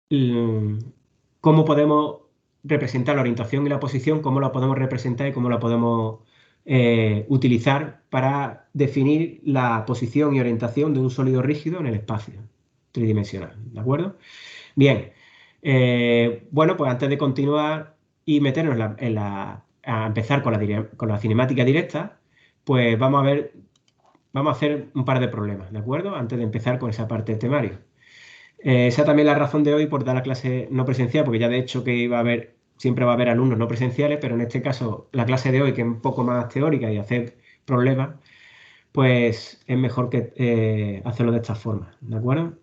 mm, cómo podemos representar la orientación y la posición, cómo la podemos representar y cómo la podemos utilizar para definir la posición y orientación de un sólido rígido en el espacio tridimensional. ¿De acuerdo? Bien, bueno, pues antes de continuar y meternos a empezar con la cinemática directa, pues vamos a hacer un par de problemas, ¿de acuerdo? Antes de empezar con esa parte del temario. Esa también es la razón de hoy por dar la clase no presencial, porque ya de hecho que siempre va a haber alumnos no presenciales, pero en este caso la clase de hoy, que es un poco más teórica y hacer problemas, pues es mejor que hacerlo de esta forma, ¿de acuerdo?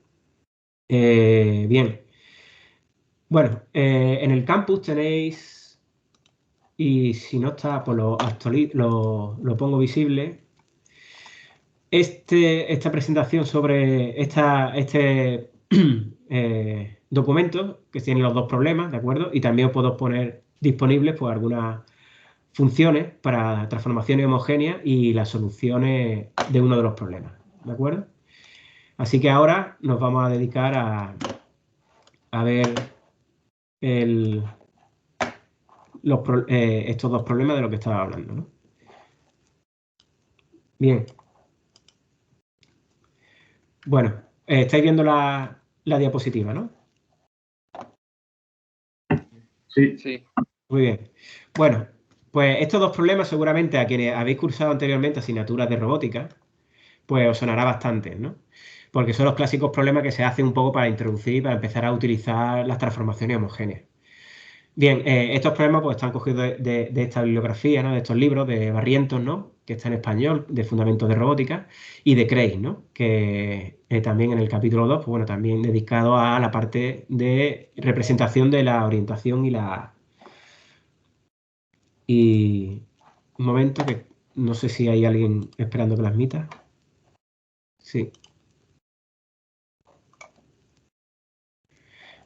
Bien. Bueno, en el campus tenéis, y si no está, pues lo pongo visible. Esta presentación sobre este documento que tiene los dos problemas, ¿de acuerdo? Y también os puedo poner disponibles pues, algunas funciones para transformaciones homogéneas y las soluciones de uno de los problemas, ¿de acuerdo? Así que ahora nos vamos a dedicar a ver el, estos dos problemas de lo que estaba hablando, ¿no? Bien, bueno, estáis viendo la diapositiva, ¿no? Sí. Sí. Muy bien. Bueno, pues estos dos problemas seguramente a quienes habéis cursado anteriormente asignaturas de robótica, pues os sonará bastante, ¿no? Porque son los clásicos problemas que se hacen un poco para introducir, para empezar a utilizar las transformaciones homogéneas. Bien, estos problemas pues, están cogidos de esta bibliografía, ¿no? De estos libros de Barrientos, ¿no? Que está en español, de Fundamentos de Robótica, y de Craig, ¿no? Que también en el capítulo 2, pues bueno, también dedicado a la parte de representación de la orientación y un momento que no sé si hay alguien esperando que las admita. Sí.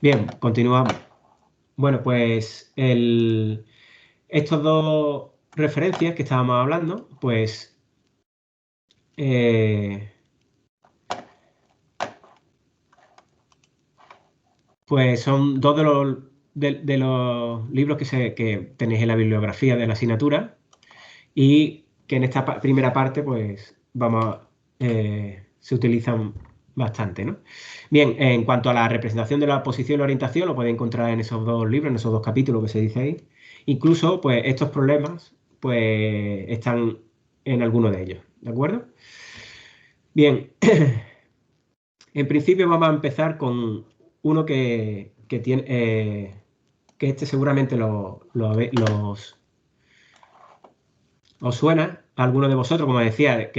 Bien, continuamos. Bueno, pues estos dos referencias que estábamos hablando, pues pues son dos de los libros que tenéis en la bibliografía de la asignatura y que en esta primera parte pues se utilizan bastante, ¿no? Bien, en cuanto a la representación de la posición y la orientación, lo podéis encontrar en esos dos libros, en esos dos capítulos que se dice ahí. Incluso, pues, estos problemas, pues, están en alguno de ellos, ¿de acuerdo? Bien, en principio vamos a empezar con uno que tiene, que este seguramente os suena a alguno de vosotros, como decía,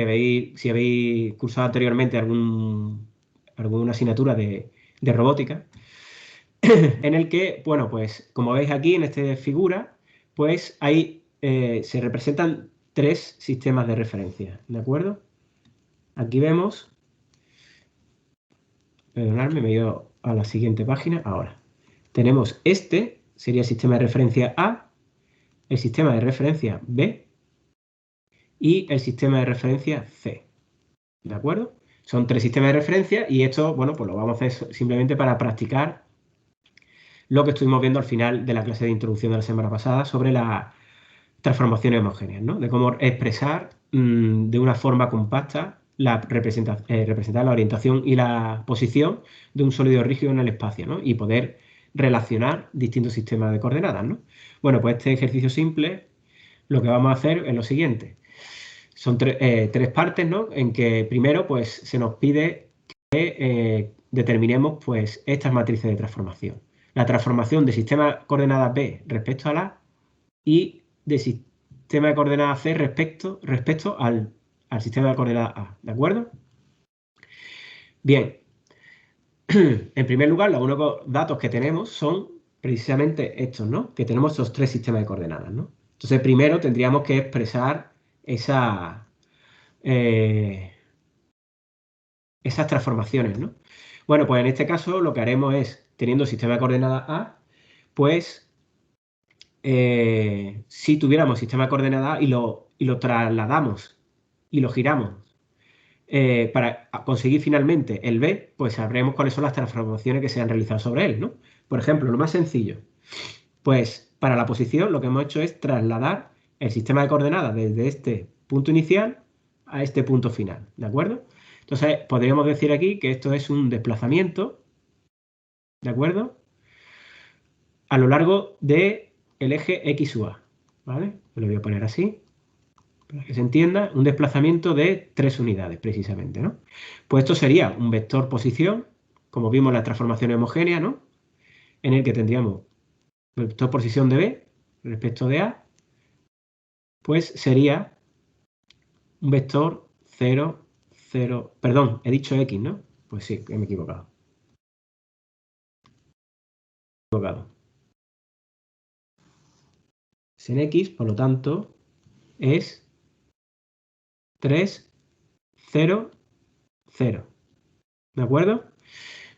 si habéis cursado anteriormente alguna asignatura de robótica, en el que, bueno, pues como veis aquí en esta figura, pues ahí se representan tres sistemas de referencia, ¿de acuerdo? Aquí vemos, perdonadme, me he ido a la siguiente página, ahora. Tenemos sería el sistema de referencia A, el sistema de referencia B y el sistema de referencia C, ¿de acuerdo? Son tres sistemas de referencia y esto, bueno, pues lo vamos a hacer simplemente para practicar lo que estuvimos viendo al final de la clase de introducción de la semana pasada sobre las transformaciones homogéneas, ¿no? De cómo expresar de una forma compacta representar la orientación y la posición de un sólido rígido en el espacio, ¿no? Y poder relacionar distintos sistemas de coordenadas, ¿no? Bueno, pues este ejercicio simple lo que vamos a hacer es lo siguiente. Son tres partes, ¿no? En que primero, pues, se nos pide que determinemos, pues, estas matrices de transformación. La transformación de sistema de coordenadas B respecto a la y de sistema de coordenadas C respecto al sistema de coordenadas A, ¿de acuerdo? Bien, en primer lugar, los únicos datos que tenemos son precisamente estos, ¿no? Que tenemos estos tres sistemas de coordenadas, ¿no? Entonces, primero tendríamos que expresar eh, esas transformaciones, ¿no? Bueno, pues en este caso lo que haremos es, teniendo el sistema de coordenadas A, pues si tuviéramos sistema de coordenadas A y lo trasladamos y lo giramos para conseguir finalmente el B, pues sabremos cuáles son las transformaciones que se han realizado sobre él, ¿no? Por ejemplo, lo más sencillo, pues para la posición lo que hemos hecho es trasladar el sistema de coordenadas desde este punto inicial a este punto final, ¿de acuerdo? Entonces, podríamos decir aquí que esto es un desplazamiento, ¿de acuerdo? A lo largo del eje X u A, ¿vale? Lo voy a poner así, para que se entienda, un desplazamiento de 3 unidades, precisamente, ¿no? Pues esto sería un vector posición, como vimos en la transformación homogénea, ¿no? En el que tendríamos vector posición de B respecto de A, pues sería un vector 0, 0, perdón, he dicho X, ¿no? Pues sí, me he equivocado. Sin X, por lo tanto, es 3, 0, 0. ¿De acuerdo?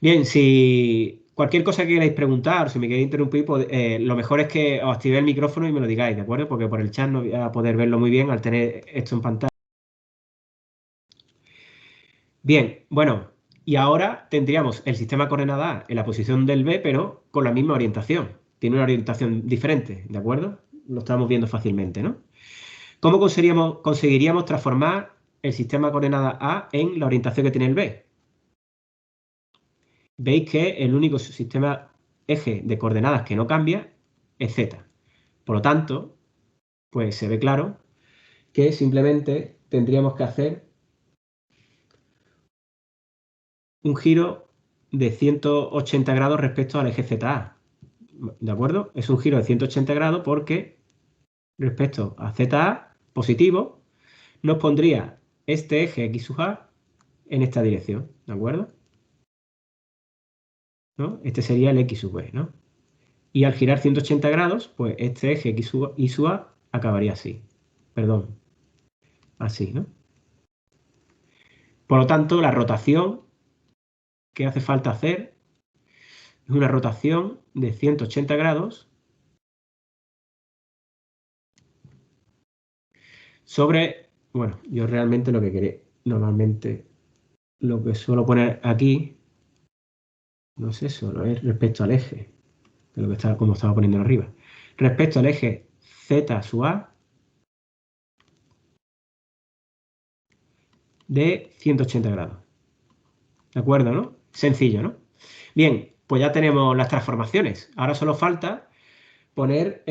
Bien, si cualquier cosa que queráis preguntar, o si me queréis interrumpir, pues, lo mejor es que os activéis el micrófono y me lo digáis, ¿de acuerdo? Porque por el chat no voy a poder verlo muy bien al tener esto en pantalla. Bien, bueno, y ahora tendríamos el sistema de coordenadas A en la posición del B, pero con la misma orientación. Tiene una orientación diferente, ¿de acuerdo? Lo estamos viendo fácilmente, ¿no? ¿Cómo conseguiríamos transformar el sistema de coordenadas A en la orientación que tiene el B? Veis que el único sistema eje de coordenadas que no cambia es Z. Por lo tanto, pues se ve claro que simplemente tendríamos que hacer un giro de 180 grados respecto al eje ZA. ¿De acuerdo? Es un giro de 180 grados porque respecto a ZA positivo nos pondría este eje X sub A en esta dirección. ¿De acuerdo? ¿No? Este sería el X sub B, ¿no? Y al girar 180 grados, pues este eje X sub Y sub A acabaría así. Perdón, así, ¿no? Por lo tanto, la rotación que hace falta hacer es una rotación de 180 grados sobre, bueno, yo realmente lo que quería, normalmente lo que suelo poner aquí, no es eso, no es respecto al eje, de lo que estaba, como estaba poniéndolo arriba. Respecto al eje Z sub A de 180 grados. ¿De acuerdo, no? Sencillo, ¿no? Bien, pues ya tenemos las transformaciones. Ahora solo falta poner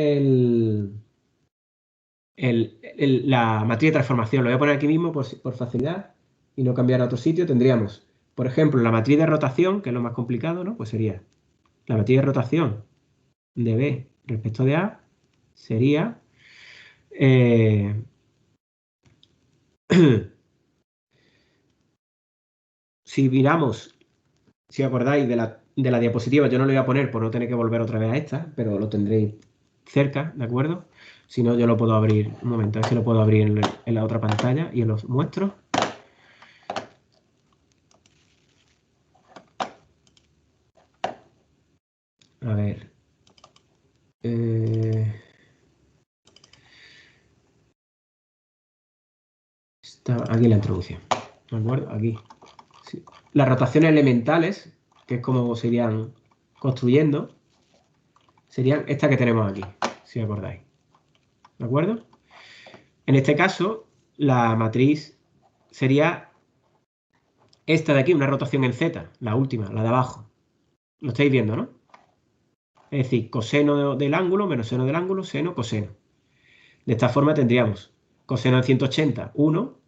la matriz de transformación. Lo voy a poner aquí mismo por facilidad y no cambiar a otro sitio. Tendríamos, por ejemplo, la matriz de rotación, que es lo más complicado, ¿no? Pues sería la matriz de rotación de B respecto de A sería si miramos, si acordáis de la diapositiva, yo no lo voy a poner por no tener que volver otra vez a esta, pero lo tendréis cerca, ¿de acuerdo? Si no, yo lo puedo abrir, un momento, a ver si lo puedo abrir en la otra pantalla y os lo muestro. A ver. Está aquí la introducción. ¿De acuerdo? Aquí. Sí. Las rotaciones elementales, que es como se irían construyendo, serían estas que tenemos aquí, si os acordáis. ¿De acuerdo? En este caso, la matriz sería esta de aquí, una rotación en Z, la última, la de abajo. Lo estáis viendo, ¿no? Es decir, coseno del ángulo menos seno del ángulo, seno, coseno. De esta forma tendríamos coseno de 180, 1,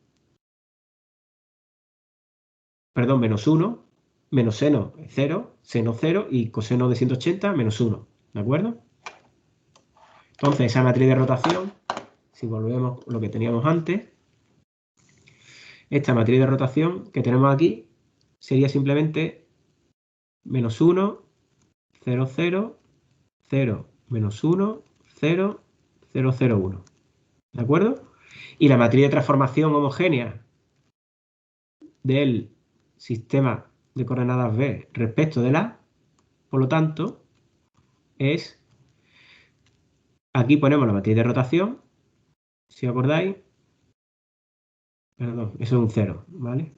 perdón, menos 1, menos seno 0, seno 0 y coseno de 180 menos 1. ¿De acuerdo? Entonces, esa matriz de rotación, si volvemos a lo que teníamos antes, esta matriz de rotación que tenemos aquí sería simplemente menos 1, 0, 0, 0, menos 1, 0, 0, 0, 1. ¿De acuerdo? Y la matriz de transformación homogénea del sistema de coordenadas B respecto de la, por lo tanto, es, aquí ponemos la matriz de rotación, si os acordáis, perdón, eso es un 0, ¿vale?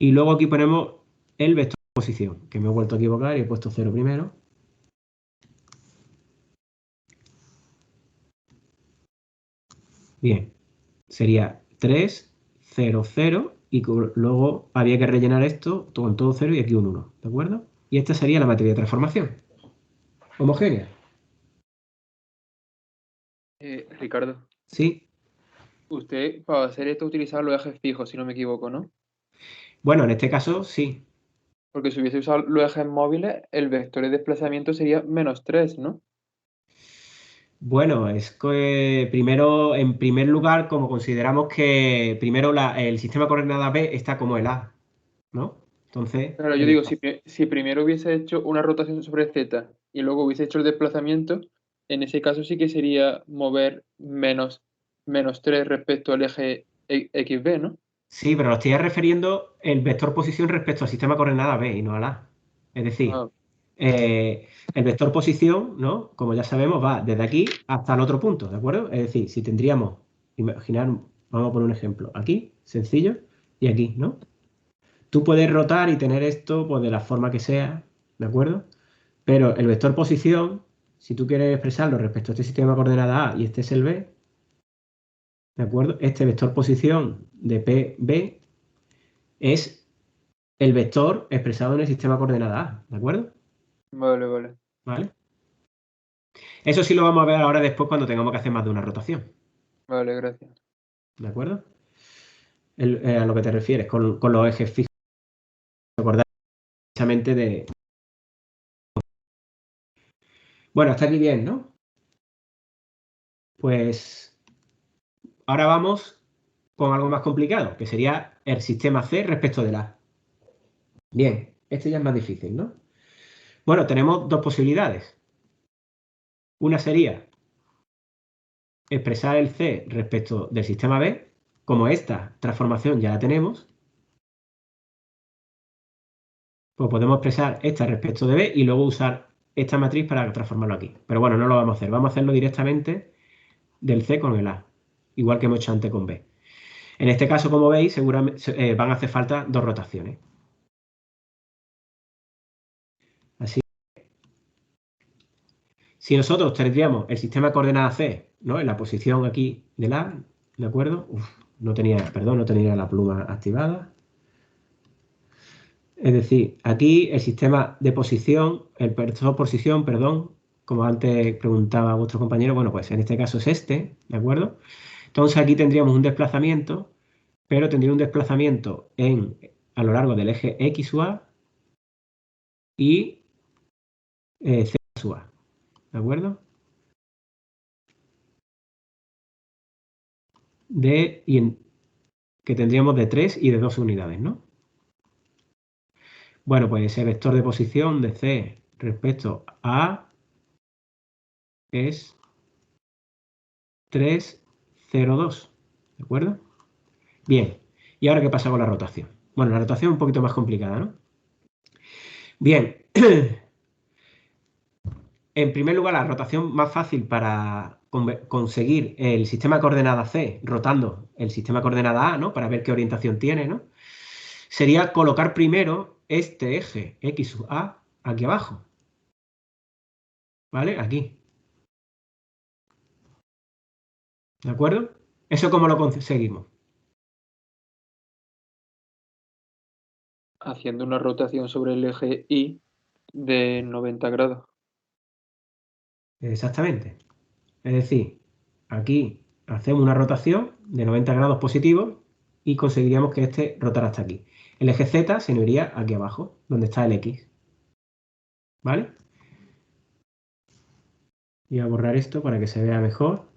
Y luego aquí ponemos el vector de posición, que me he vuelto a equivocar y he puesto 0 primero. Bien, sería 3, 0, 0 y luego había que rellenar esto con todo 0 y aquí un 1, ¿de acuerdo? Y esta sería la matriz de transformación. Homogénea. Ricardo, Sí. usted para hacer esto utilizaba los ejes fijos, si no me equivoco, ¿no? Bueno, en este caso sí. Porque si hubiese usado los ejes móviles, el vector de desplazamiento sería -3, ¿no? Bueno, es que primero, en primer lugar, como consideramos que primero el sistema de coordenadas B está como el A, ¿no? Entonces, Claro, yo digo, si primero hubiese hecho una rotación sobre z y luego hubiese hecho el desplazamiento, en ese caso sí que sería mover -3 respecto al eje XB, ¿no? sí, pero lo estoy refiriendo el vector posición respecto al sistema de coordenadas B y no al A. Es decir, Ah, el vector posición, ¿no? Como ya sabemos, va desde aquí hasta el otro punto, ¿de acuerdo? Es decir, si tendríamos, imaginar, vamos a poner un ejemplo, aquí, sencillo, y aquí, ¿no? Tú puedes rotar y tener esto pues, de la forma que sea, ¿de acuerdo? Pero el vector posición, si tú quieres expresarlo respecto a este sistema de coordenadas A y este es el B, ¿de acuerdo? Este vector posición de PB es el vector expresado en el sistema de coordenadas A, ¿de acuerdo? vale, vale. ¿Vale? Eso sí lo vamos a ver ahora después cuando tengamos que hacer más de una rotación, Vale, gracias. ¿de acuerdo? A lo que te refieres, con los ejes fijos, acordar precisamente de... Bueno, hasta aquí bien, ¿no? Pues ahora vamos con algo más complicado, que sería el sistema C respecto del A. Bien, este ya es más difícil, ¿no? Bueno, tenemos dos posibilidades. Una sería expresar el C respecto del sistema B, como esta transformación ya la tenemos, pues podemos expresar esta respecto de B y luego usar esta matriz para transformarlo aquí. Pero bueno, no lo vamos a hacer. Vamos a hacerlo directamente del C con el A, igual que hemos hecho antes con B. En este caso, como veis, seguramente van a hacer falta dos rotaciones. Así, si nosotros tendríamos el sistema de coordenadas C, ¿no? En la posición aquí del A, ¿de acuerdo? Uf, no tenía, perdón, no tenía la pluma activada. Es decir, aquí el sistema de posición, el vector posición, perdón, como antes preguntaba vuestro compañero, bueno, pues en este caso es este, ¿de acuerdo? Entonces aquí tendríamos un desplazamiento, pero tendría un desplazamiento a lo largo del eje X sub A y Z sub A, ¿de acuerdo? Que tendríamos de 3 y de 2 unidades, ¿no? Bueno, pues ese vector de posición de C respecto a A es 3, 0, 2, ¿de acuerdo? Bien, ¿y ahora qué pasa con la rotación? Bueno, la rotación es un poquito más complicada, ¿no? Bien, en primer lugar, la rotación más fácil para conseguir el sistema de coordenadas C rotando el sistema de coordenadas A, ¿no? Para ver qué orientación tiene, ¿no? Sería colocar primero este eje X sub A aquí abajo, ¿vale? Aquí, ¿de acuerdo? ¿Eso cómo lo conseguimos? Haciendo una rotación sobre el eje Y de 90 grados. Exactamente. Es decir, aquí hacemos una rotación de 90 grados positivos y conseguiríamos que este rotara hasta aquí. El eje Z se nos iría aquí abajo, donde está el X. ¿Vale? Voy a borrar esto para que se vea mejor.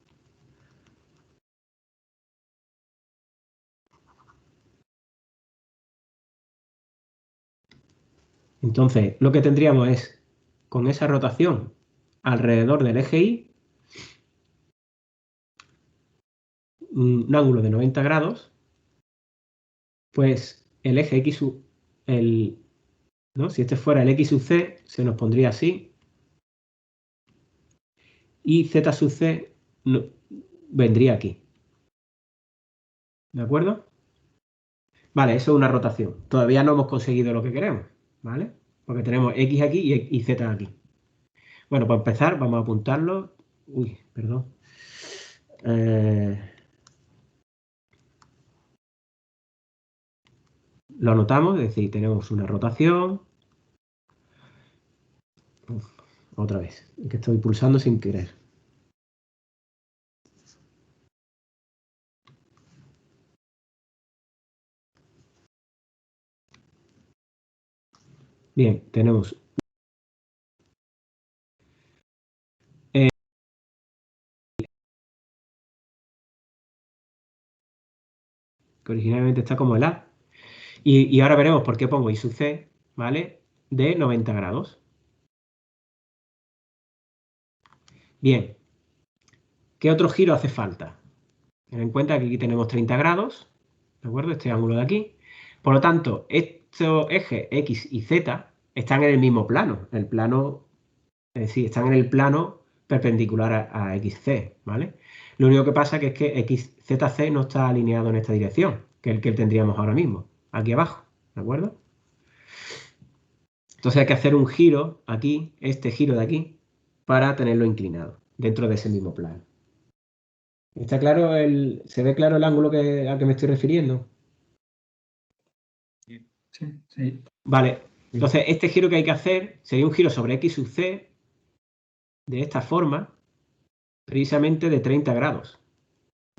Entonces, lo que tendríamos es, con esa rotación alrededor del eje Y, un ángulo de 90 grados, pues el eje X sub, ¿no? Si este fuera el X sub C, se nos pondría así, y Z sub C vendría aquí. ¿De acuerdo? Vale, eso es una rotación. Todavía no hemos conseguido lo que queremos, ¿vale? Porque tenemos X aquí y Z aquí. Bueno, para empezar, vamos a apuntarlo. Uy, perdón. Lo anotamos, es decir, tenemos una rotación. Uf, otra vez, que estoy pulsando sin querer. Bien, tenemos que originalmente está como el A. Y ahora veremos por qué pongo I sub C, ¿vale? De 90 grados. Bien, ¿qué otro giro hace falta? Ten en cuenta que aquí tenemos 30 grados, ¿de acuerdo? Este ángulo de aquí. Por lo tanto, estos ejes X y Z están en el mismo plano. El plano, es decir, están en el plano perpendicular a XC, ¿vale? Lo único que pasa que es que XZC no está alineado en esta dirección, que es el que tendríamos ahora mismo, aquí abajo, ¿de acuerdo? Entonces hay que hacer un giro aquí, este giro de aquí, para tenerlo inclinado dentro de ese mismo plano. ¿Está claro se ve claro el ángulo al que me estoy refiriendo? Sí, sí. Vale, entonces este giro que hay que hacer sería un giro sobre X sub C de esta forma, precisamente de 30 grados,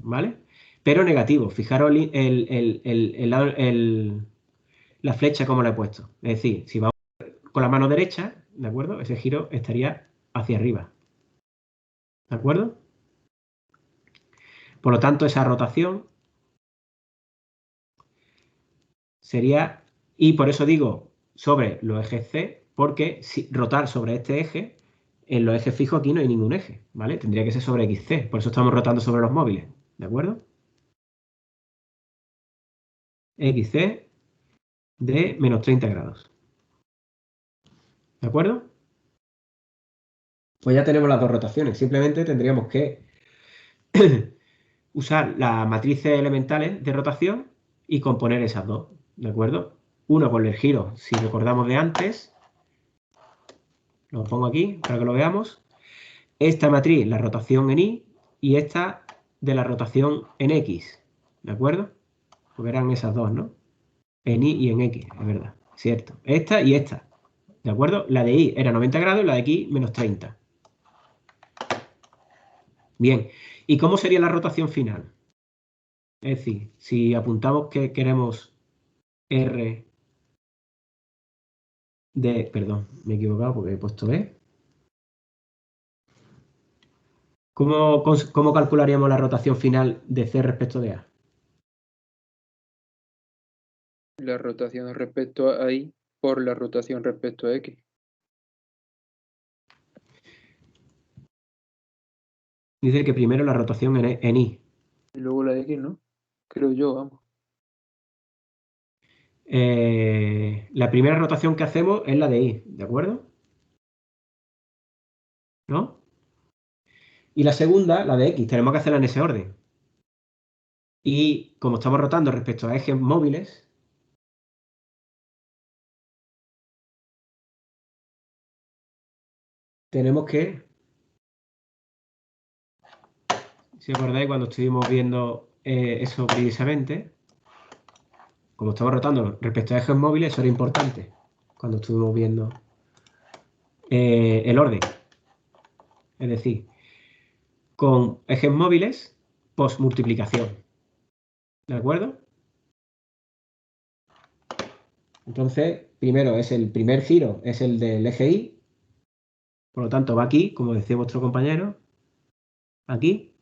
¿vale? Pero negativo. Fijaros la flecha como la he puesto. Es decir, si vamos con la mano derecha, ¿de acuerdo? Ese giro estaría hacia arriba, ¿de acuerdo? Por lo tanto, esa rotación sería, y por eso digo sobre los ejes C, porque si rotar sobre este eje, en los ejes fijos aquí no hay ningún eje, ¿vale? Tendría que ser sobre XC, por eso estamos rotando sobre los móviles, ¿de acuerdo? XC de menos 30 grados, ¿de acuerdo? Pues ya tenemos las dos rotaciones, simplemente tendríamos que usar las matrices elementales de rotación y componer esas dos, ¿de acuerdo? Uno con el giro, si recordamos de antes, lo pongo aquí para que lo veamos. Esta matriz, la rotación en Y, y esta de la rotación en X, ¿de acuerdo? Pues eran esas dos, ¿no? En Y y en X, es verdad, cierto. Esta y esta, ¿de acuerdo? La de Y era 90 grados y la de aquí menos 30. Bien, ¿y cómo sería la rotación final? Es decir, si apuntamos que queremos R de... Perdón, me he equivocado porque he puesto B. ¿Cómo calcularíamos la rotación final de C respecto de A? La rotación respecto a Y por la rotación respecto a X. Dice que primero la rotación en Y. Y luego la X, ¿no? Creo yo, vamos. La primera rotación que hacemos es la de Y, ¿de acuerdo? ¿No? Y la segunda, la de X, tenemos que hacerla en ese orden. Y como estamos rotando respecto a ejes móviles, tenemos que, si acordáis, cuando estuvimos viendo eso precisamente, como estamos rotando respecto a ejes móviles, eso era importante cuando estuvimos viendo el orden. Es decir, con ejes móviles, posmultiplicación. ¿De acuerdo? Entonces, primero es el primer giro, es el del eje Y. Por lo tanto, va aquí, como decía vuestro compañero, aquí.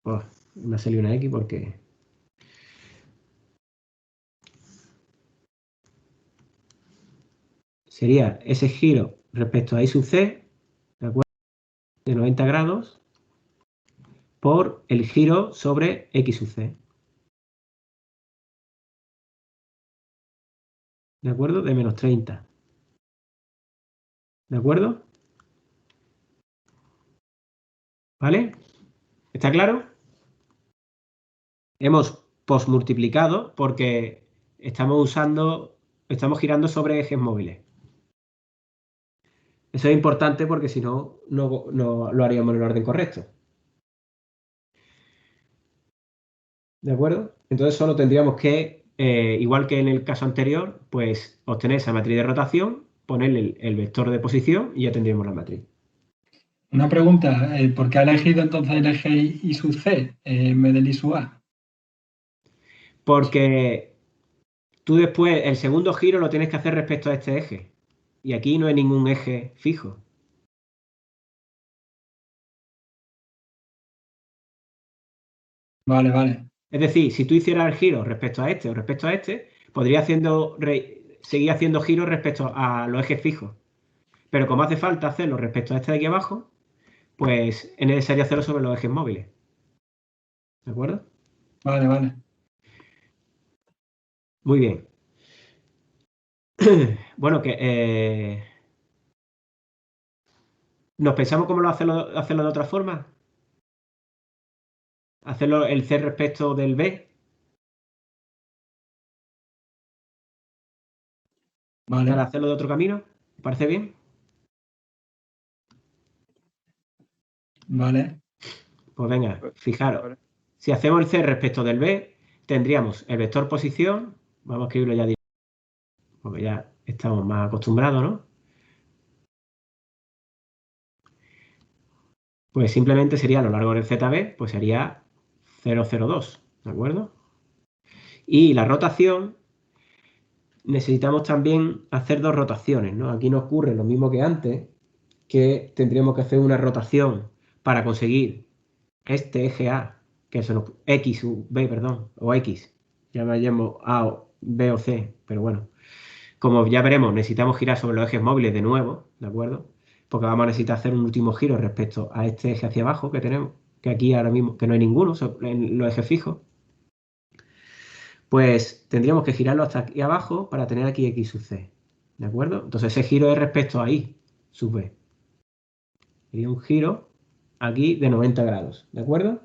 Oh, me ha salido una X porque... Sería ese giro respecto a Y sub C, ¿de acuerdo? De 90 grados, por el giro sobre X sub C. ¿De acuerdo? De menos 30. ¿De acuerdo? ¿Vale? ¿Está claro? Hemos postmultiplicado porque estamos girando sobre ejes móviles. Eso es importante porque si no, no lo haríamos en el orden correcto. ¿De acuerdo? Entonces solo tendríamos que, igual que en el caso anterior, pues obtener esa matriz de rotación, ponerle el vector de posición y ya tendríamos la matriz. Una pregunta, ¿por qué ha elegido entonces el eje Y sub C en vez del Y sub A? Porque tú después, el segundo giro lo tienes que hacer respecto a este eje. Y aquí no hay ningún eje fijo. Vale, vale. Es decir, si tú hicieras el giro respecto a este o respecto a este, podría seguir haciendo giros respecto a los ejes fijos. Pero como hace falta hacerlo respecto a este de aquí abajo, pues es necesario hacerlo sobre los ejes móviles. ¿De acuerdo? Vale, vale. Muy bien. Bueno, ¿nos pensamos cómo hacerlo de otra forma? ¿Hacerlo el C respecto del B? Vale. ¿Para hacerlo de otro camino? ¿Te parece bien? Vale. Pues venga, fijaros. Vale. Si hacemos el C respecto del B, tendríamos el vector posición. Vamos a escribirlo ya directo, porque ya estamos más acostumbrados, ¿no? Pues simplemente sería a lo largo del ZB, pues sería 0,02, ¿de acuerdo? Y la rotación, necesitamos también hacer dos rotaciones, ¿no? Aquí nos ocurre lo mismo que antes, que tendríamos que hacer una rotación para conseguir este eje A, que es X, B, perdón, o X, ya vayamos A, o B o C, pero bueno, como ya veremos, necesitamos girar sobre los ejes móviles de nuevo, ¿de acuerdo? Porque vamos a necesitar hacer un último giro respecto a este eje hacia abajo que tenemos, que aquí ahora mismo, que no hay ninguno en los ejes fijos. Pues tendríamos que girarlo hasta aquí abajo para tener aquí X sub C, ¿de acuerdo? Entonces ese giro es respecto a Y sub B. Sería un giro aquí de 90 grados, ¿de acuerdo?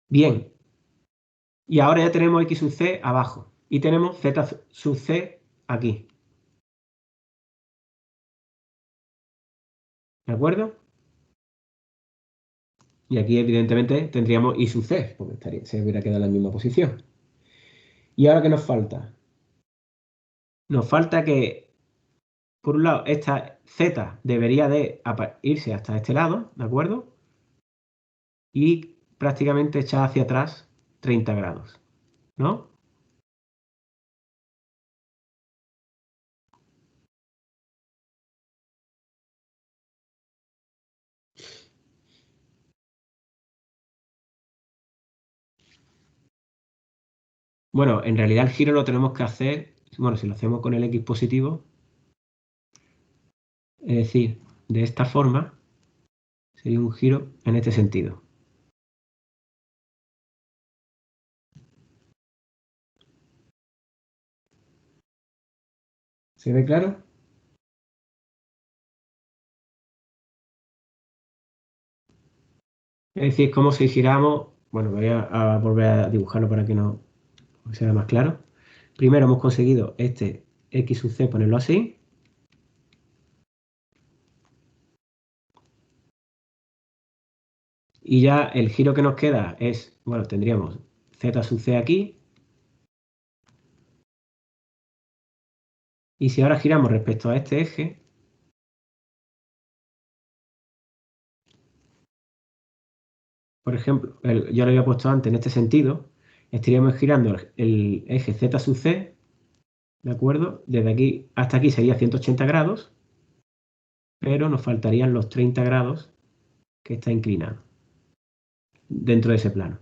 Bien, y ahora ya tenemos X sub C abajo y tenemos Z sub C aquí. ¿De acuerdo? Y aquí evidentemente tendríamos Y sub C, porque se hubiera quedado en la misma posición. ¿Y ahora qué nos falta? Nos falta que, por un lado, esta Z debería de irse hasta este lado, ¿de acuerdo? Y prácticamente echar hacia atrás 30 grados, ¿no? Bueno, en realidad el giro lo tenemos que hacer, bueno, si lo hacemos con el X positivo, es decir, de esta forma, sería un giro en este sentido. ¿Se ve claro? Es decir, como si giramos, bueno, voy a volver a dibujarlo para que no sea más claro. Primero hemos conseguido este X sub C, ponerlo así. Y ya el giro que nos queda es, bueno, tendríamos Z sub C aquí. Y si ahora giramos respecto a este eje, por ejemplo, yo lo había puesto antes en este sentido, estaríamos girando el eje Z sub C, ¿de acuerdo? Desde aquí hasta aquí sería 180 grados, pero nos faltarían los 30 grados que está inclinado dentro de ese plano.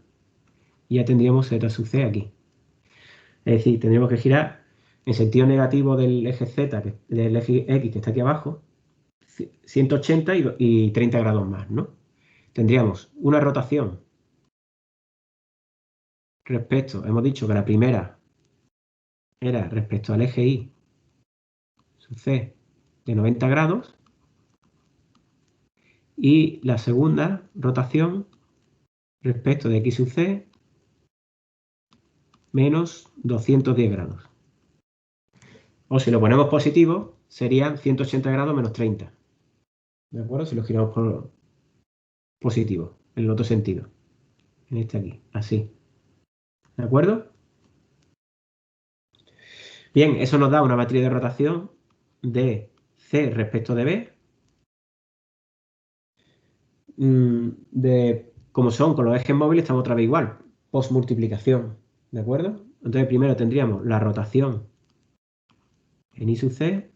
Y ya tendríamos Z sub C aquí. Es decir, tendríamos que girar en sentido negativo del eje Z, del eje X que está aquí abajo, 180 y 30 grados más, ¿no? Tendríamos una rotación respecto, hemos dicho que la primera era respecto al eje Y sub C de 90 grados y la segunda rotación respecto de X sub C menos 210 grados. O si lo ponemos positivo, serían 180 grados menos 30. ¿De acuerdo? Si lo giramos por positivo, en el otro sentido. En este aquí, así. ¿De acuerdo? Bien, eso nos da una matriz de rotación de C respecto de B. Como son con los ejes móviles, estamos otra vez igual. Postmultiplicación. ¿De acuerdo? Entonces primero tendríamos la rotación en I sub C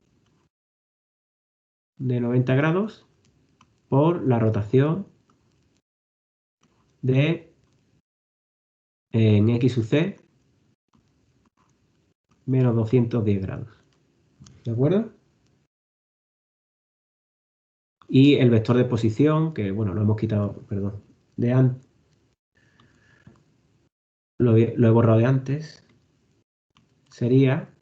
de 90 grados por la rotación de en X sub C menos 210 grados. ¿De acuerdo? Y el vector de posición, que bueno, lo hemos quitado, perdón, de antes. Lo he borrado de antes. Sería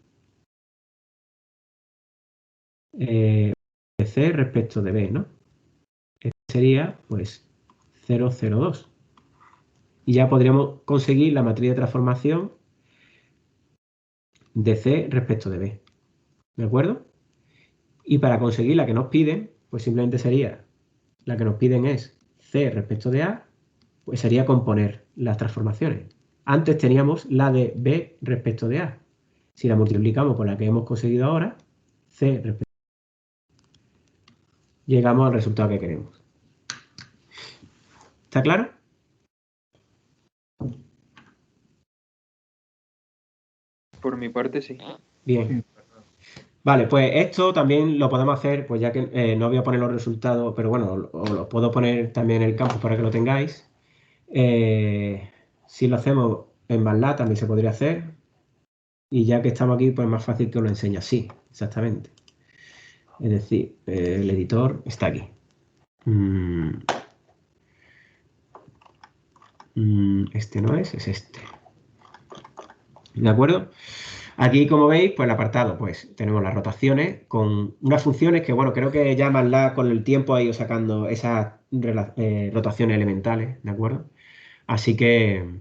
C respecto de B, ¿no? Este sería, pues, 0,02. Y ya podríamos conseguir la matriz de transformación de C respecto de B. ¿De acuerdo? Y para conseguir la que nos piden, pues simplemente sería, la que nos piden es C respecto de A, pues sería componer las transformaciones. Antes teníamos la de B respecto de A. Si la multiplicamos por la que hemos conseguido ahora, C respecto de A, llegamos al resultado que queremos. ¿Está claro? Por mi parte, sí. Bien. Vale, pues esto también lo podemos hacer, pues ya que no voy a poner los resultados, pero bueno, os lo puedo poner también en el campus para que lo tengáis. Si lo hacemos en MATLAB también se podría hacer. Y ya que estamos aquí, pues es más fácil que os lo enseñe así, exactamente. Es decir, el editor está aquí. Este no es este. ¿De acuerdo? Aquí, como veis, pues el apartado, pues tenemos las rotaciones con unas funciones que, bueno, creo que ya MATLAB con el tiempo ha ido sacando esas rotaciones elementales, ¿de acuerdo? Así que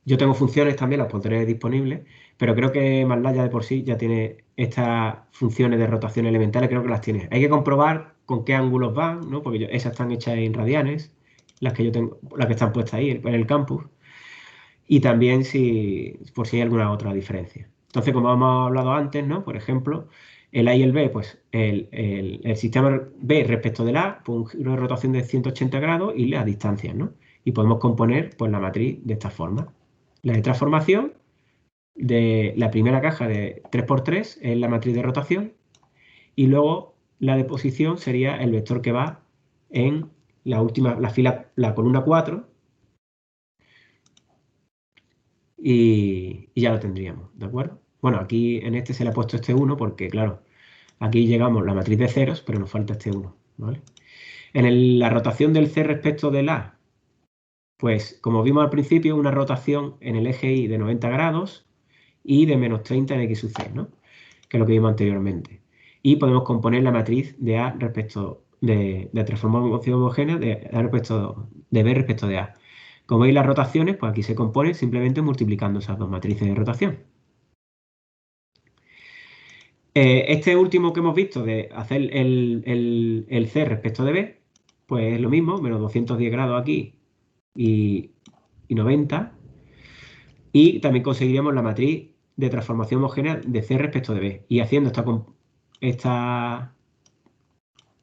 yo tengo funciones también, las pondré disponibles, pero creo que MATLAB ya de por sí ya tiene estas funciones de rotación elementales, creo que las tiene. Hay que comprobar con qué ángulos van, ¿no? Porque esas están hechas en radianes, las que yo tengo, las que están puestas ahí en el campus. Y también por si hay alguna otra diferencia. Entonces, como hemos hablado antes, ¿no? Por ejemplo, el A y el B, pues el sistema B respecto del A, pues un giro de rotación de 180 grados y las distancias, ¿no? Y podemos componer pues, la matriz de esta forma. La de transformación de la primera caja de 3×3 es la matriz de rotación y luego la de posición sería el vector que va en la columna 4, y ya lo tendríamos, ¿de acuerdo? Bueno, aquí en este se le ha puesto este 1 porque, claro, aquí llegamos la matriz de ceros, pero nos falta este 1, ¿vale? En la rotación del C respecto del A, pues como vimos al principio, una rotación en el eje Y de 90 grados y de menos 30 en X sub C, ¿no? Que es lo que vimos anteriormente. Y podemos componer la matriz de A respecto de transformación homogénea de B respecto de A. Como veis las rotaciones, pues aquí se componen simplemente multiplicando esas dos matrices de rotación. Este último que hemos visto de hacer el C respecto de B, pues es lo mismo, menos 210 grados aquí y 90. Y también conseguiríamos la matriz de transformación homogénea de C respecto de B. Y haciendo esta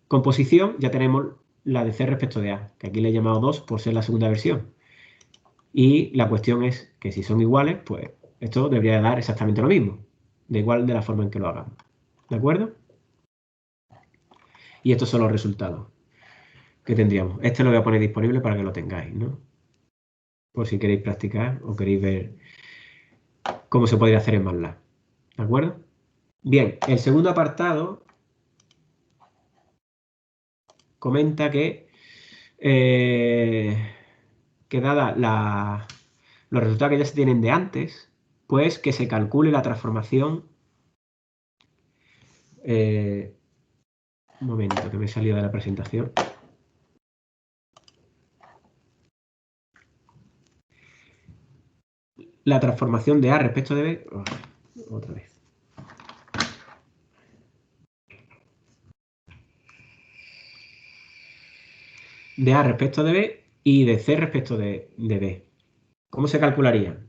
composición ya tenemos la de C respecto de A, que aquí le he llamado 2 por ser la segunda versión. Y la cuestión es que si son iguales, pues esto debería dar exactamente lo mismo, da igual de la forma en que lo hagamos. ¿De acuerdo? Y estos son los resultados que tendríamos. Este lo voy a poner disponible para que lo tengáis, ¿no? Por si queréis practicar o queréis ver cómo se podría hacer en MATLAB. ¿De acuerdo? Bien, el segundo apartado comenta que dada los resultados que ya se tienen de antes, pues que se calcule la transformación. Un momento, que me he salido de la presentación. la transformación de A respecto de B. Otra vez. De A respecto de B y de C respecto de B. ¿Cómo se calcularía?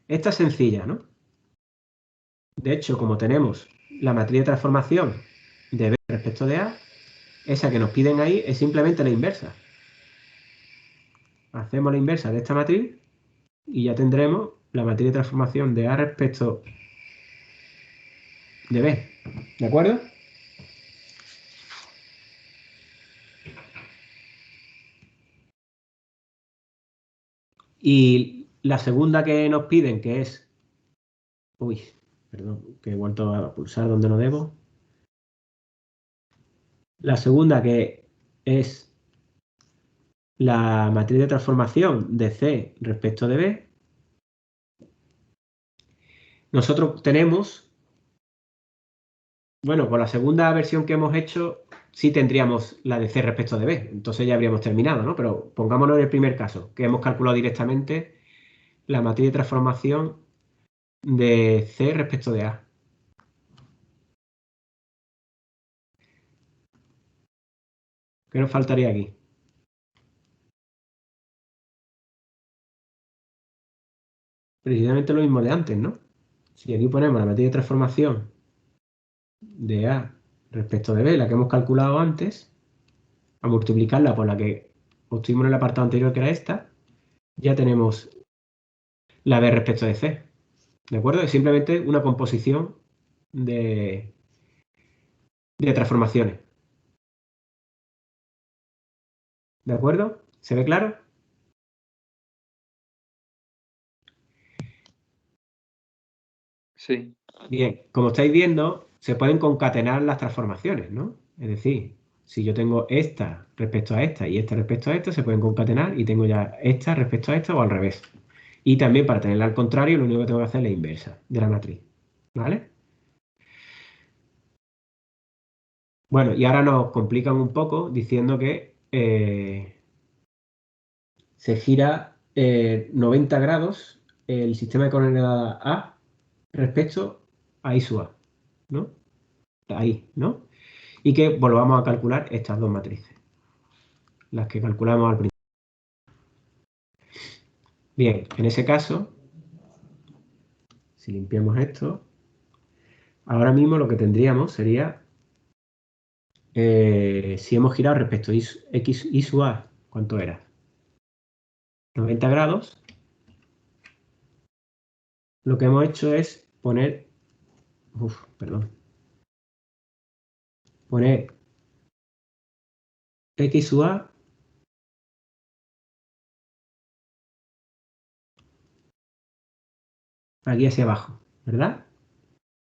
Esta es sencilla, ¿no? De hecho, como tenemos la matriz de transformación de B respecto de A, esa que nos piden ahí es simplemente la inversa. Hacemos la inversa de esta matriz y ya tendremos la matriz de transformación de A respecto de B. ¿De acuerdo? Y la segunda que nos piden, que es... Uy, perdón, que he vuelto a pulsar donde no debo. La segunda que es la matriz de transformación de C respecto de B. Nosotros tenemos... Bueno, con la segunda versión que hemos hecho, sí tendríamos la de C respecto de B. Entonces ya habríamos terminado, ¿no? Pero pongámonos en el primer caso, que hemos calculado directamente la matriz de transformación de C respecto de A. ¿Qué nos faltaría aquí? Precisamente lo mismo de antes, ¿no? Si aquí ponemos la matriz de transformación de A respecto de B, la que hemos calculado antes, a multiplicarla por la que obtuvimos en el apartado anterior, que era esta, ya tenemos la B respecto de C. ¿De acuerdo? Es simplemente una composición de transformaciones. ¿De acuerdo? ¿Se ve claro? Sí. Bien, como estáis viendo, se pueden concatenar las transformaciones, ¿no? Es decir, si yo tengo esta respecto a esta y esta respecto a esta, se pueden concatenar y tengo ya esta respecto a esta o al revés. Y también para tenerla al contrario, lo único que tengo que hacer es la inversa de la matriz. ¿Vale? Bueno, y ahora nos complican un poco diciendo que se gira 90 grados el sistema de coordenadas A respecto a I sub A, ¿no? Ahí, ¿no? Y que volvamos a calcular estas dos matrices, las que calculamos al principio. Bien, en ese caso, si limpiamos esto, ahora mismo lo que tendríamos sería, si hemos girado respecto a X I sub A, ¿cuánto era? 90 grados. Lo que hemos hecho es poner, poner X sub A aquí hacia abajo, ¿verdad?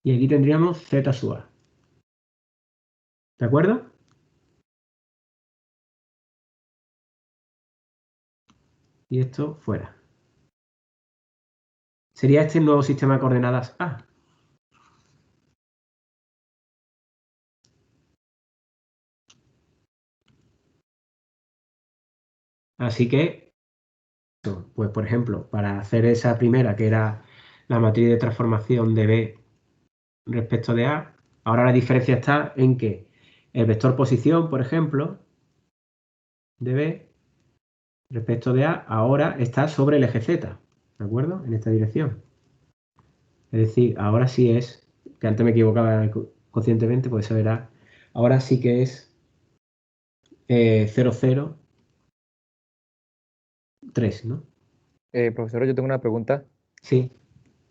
Y aquí tendríamos Z sub A. ¿De acuerdo? Y esto fuera. Sería este el nuevo sistema de coordenadas A. Así que, pues por ejemplo, para hacer esa primera, que era la matriz de transformación de B respecto de A, ahora la diferencia está en que el vector posición, por ejemplo, de B respecto de A, ahora está sobre el eje Z, ¿de acuerdo? En esta dirección. Es decir, ahora sí es, que antes me equivocaba conscientemente, pues eso era, ahora sí que es 0, 0, 3, ¿no? Profesor, yo tengo una pregunta. Sí,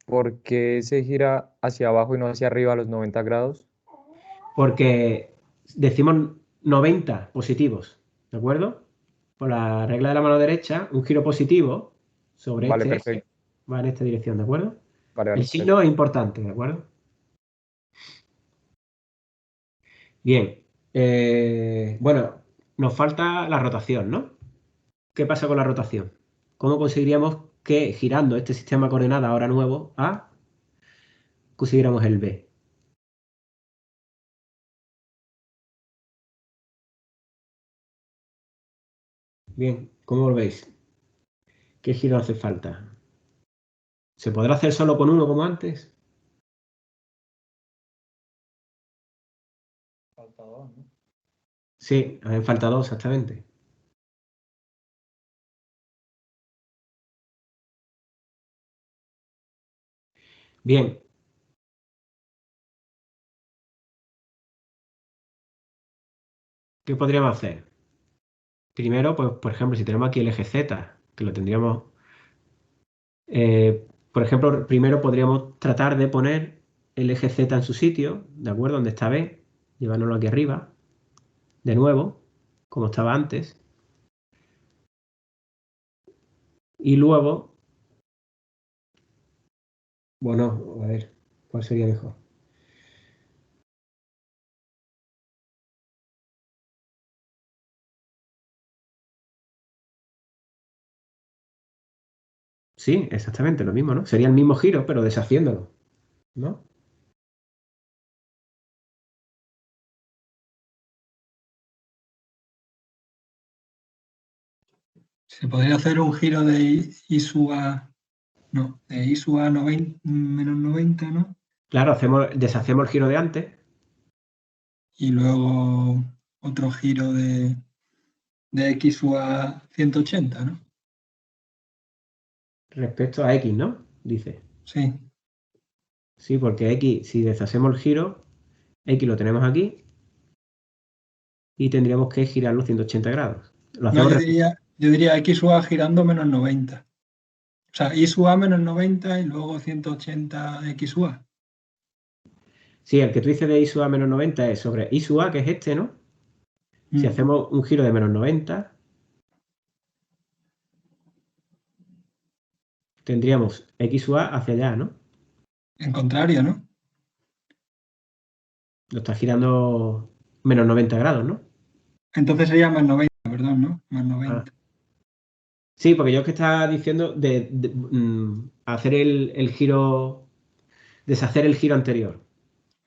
¿Por qué se gira hacia abajo y no hacia arriba a los 90 grados? porque decimos 90 positivos, ¿de acuerdo? Por la regla de la mano derecha, un giro positivo sobre Vale, este eje perfecto. va en esta dirección, ¿de acuerdo? Vale, El vale, signo perfecto. es importante, ¿de acuerdo? Bien. Bueno, nos falta la rotación, ¿no? ¿Qué pasa con la rotación? ¿Cómo conseguiríamos que girando este sistema de coordenadas ahora nuevo A, consiguiéramos el B? Bien, ¿cómo lo veis? ¿Qué giro hace falta? ¿Se podrá hacer solo con uno como antes? Falta dos, ¿no? Sí, hacen falta dos, exactamente. Bien. ¿Qué podríamos hacer? Primero, pues, por ejemplo, si tenemos aquí el eje Z, que lo tendríamos... por ejemplo, primero podríamos tratar de poner el eje Z en su sitio, ¿de acuerdo? Donde está B, llevárnoslo aquí arriba, de nuevo, como estaba antes. Y luego, bueno, a ver, ¿cuál sería mejor? Sí, exactamente lo mismo, ¿no? Sería el mismo giro, pero deshaciéndolo, ¿no? Se podría hacer un giro de I sub A, no, de I sub A 90, menos 90, ¿no? Claro, deshacemos el giro de antes. Y luego otro giro de X sub A 180, ¿no? Respecto a X, ¿no? Dice. Sí. Sí, porque X, si deshacemos el giro, X lo tenemos aquí y tendríamos que girarlo 180 grados. Lo No, hacemos yo diría X sub A girando menos 90. O sea, I sub A menos 90 y luego 180 X sub A. Sí, el que tú dices de I sub A menos 90 es sobre I sub A, que es este, ¿no? Si hacemos un giro de menos 90, tendríamos X sub A hacia allá, ¿no? En contrario, ¿no? Lo está girando menos 90 grados, ¿no? Entonces sería más 90, perdón, ¿no? Más 90. Sí, porque yo es que estaba diciendo de hacer el giro, deshacer el giro anterior.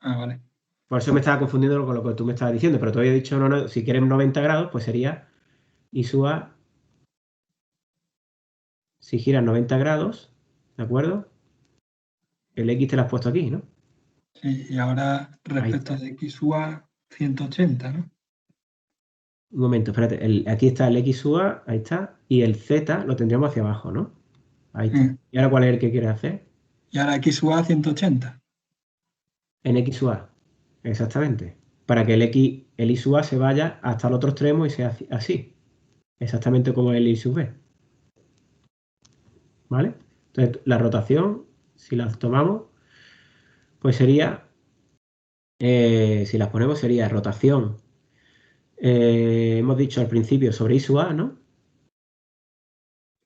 Ah, vale. Por eso me estaba confundiendo con lo que tú me estabas diciendo, pero te había dicho, no, no, si quieres 90 grados, pues sería I sub A, si giras 90 grados, ¿de acuerdo? El X te lo has puesto aquí, ¿no? Sí, y ahora Ahí respecto está. de X sub A 180, ¿no? Un momento, espérate. Aquí está el X sub A, ahí está. Y el Z lo tendríamos hacia abajo, ¿no? Ahí está. ¿Y ahora cuál es el que quieres hacer? Y ahora X sub A 180. En X sub A. Exactamente. Para que el Y sub A se vaya hasta el otro extremo y sea así. Exactamente como el Y sub B. ¿Vale? Entonces, la rotación, si las tomamos, pues sería, si las ponemos, sería rotación. Hemos dicho al principio sobre I sub A, ¿no?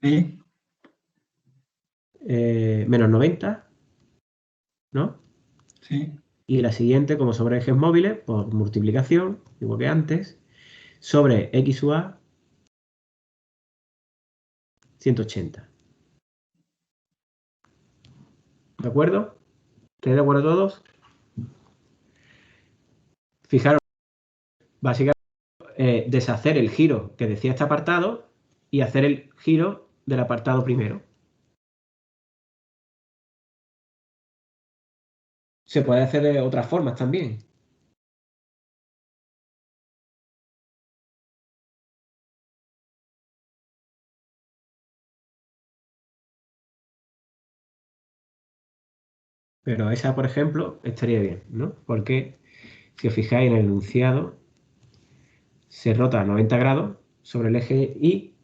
Sí. Menos 90, ¿no? Sí. Y la siguiente, como sobre ejes móviles, por multiplicación, igual que antes, sobre X sub A 180. ¿De acuerdo? ¿Estáis de acuerdo todos? Fijaros, básicamente, deshacer el giro que decía este apartado y hacer el giro del apartado primero. Se puede hacer de otras formas también. Pero esa, por ejemplo, estaría bien, ¿no? Porque si os fijáis en el enunciado, se rota a 90 grados sobre el eje y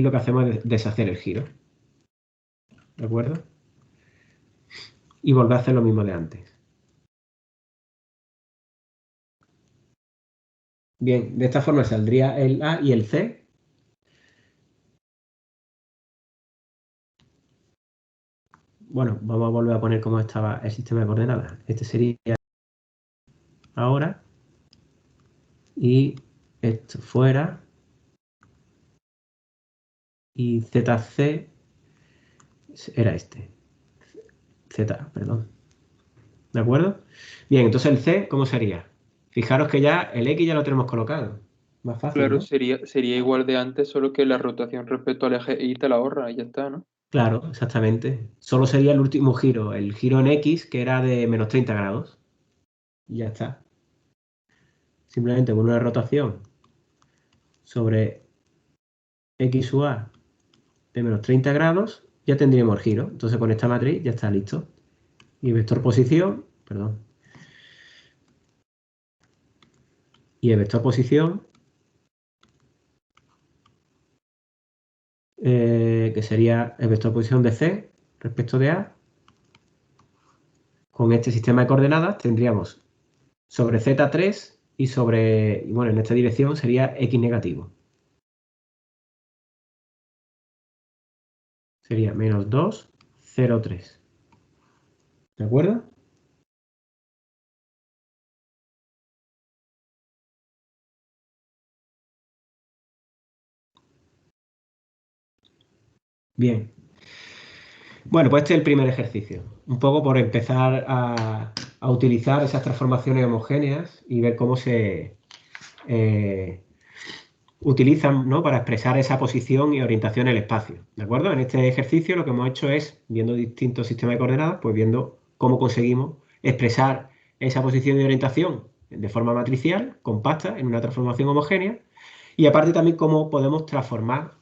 lo que hacemos es deshacer el giro. ¿De acuerdo? Y volver a hacer lo mismo de antes. Bien, de esta forma saldría el A y el C. Bueno, vamos a volver a poner cómo estaba el sistema de coordenadas. Este sería ahora. Y esto fuera. Y ZC era este. Z, perdón. ¿De acuerdo? Bien, entonces el C, ¿cómo sería? Fijaros que ya el X ya lo tenemos colocado. Más fácil, Claro, ¿no? sería igual de antes, solo que la rotación respecto al eje Y te la ahorra y ya está, ¿no? Claro, exactamente. Solo sería el último giro, el giro en X, que era de menos 30 grados. Y ya está. Simplemente con una rotación sobre X sub A de menos 30 grados, ya tendríamos el giro. Entonces con esta matriz ya está listo. Y vector posición, perdón. Y el vector posición, que sería el vector posición de C respecto de A, con este sistema de coordenadas tendríamos sobre Z3 y sobre, bueno, en esta dirección sería X negativo. Sería menos 2, 0, 3. ¿De acuerdo? Bien. Bueno, pues este es el primer ejercicio. Un poco por empezar a utilizar esas transformaciones homogéneas y ver cómo se utilizan, ¿no?, para expresar esa posición y orientación en el espacio. ¿De acuerdo? En este ejercicio lo que hemos hecho es, viendo distintos sistemas de coordenadas, pues viendo cómo conseguimos expresar esa posición y orientación de forma matricial, compacta, en una transformación homogénea, y aparte también cómo podemos transformar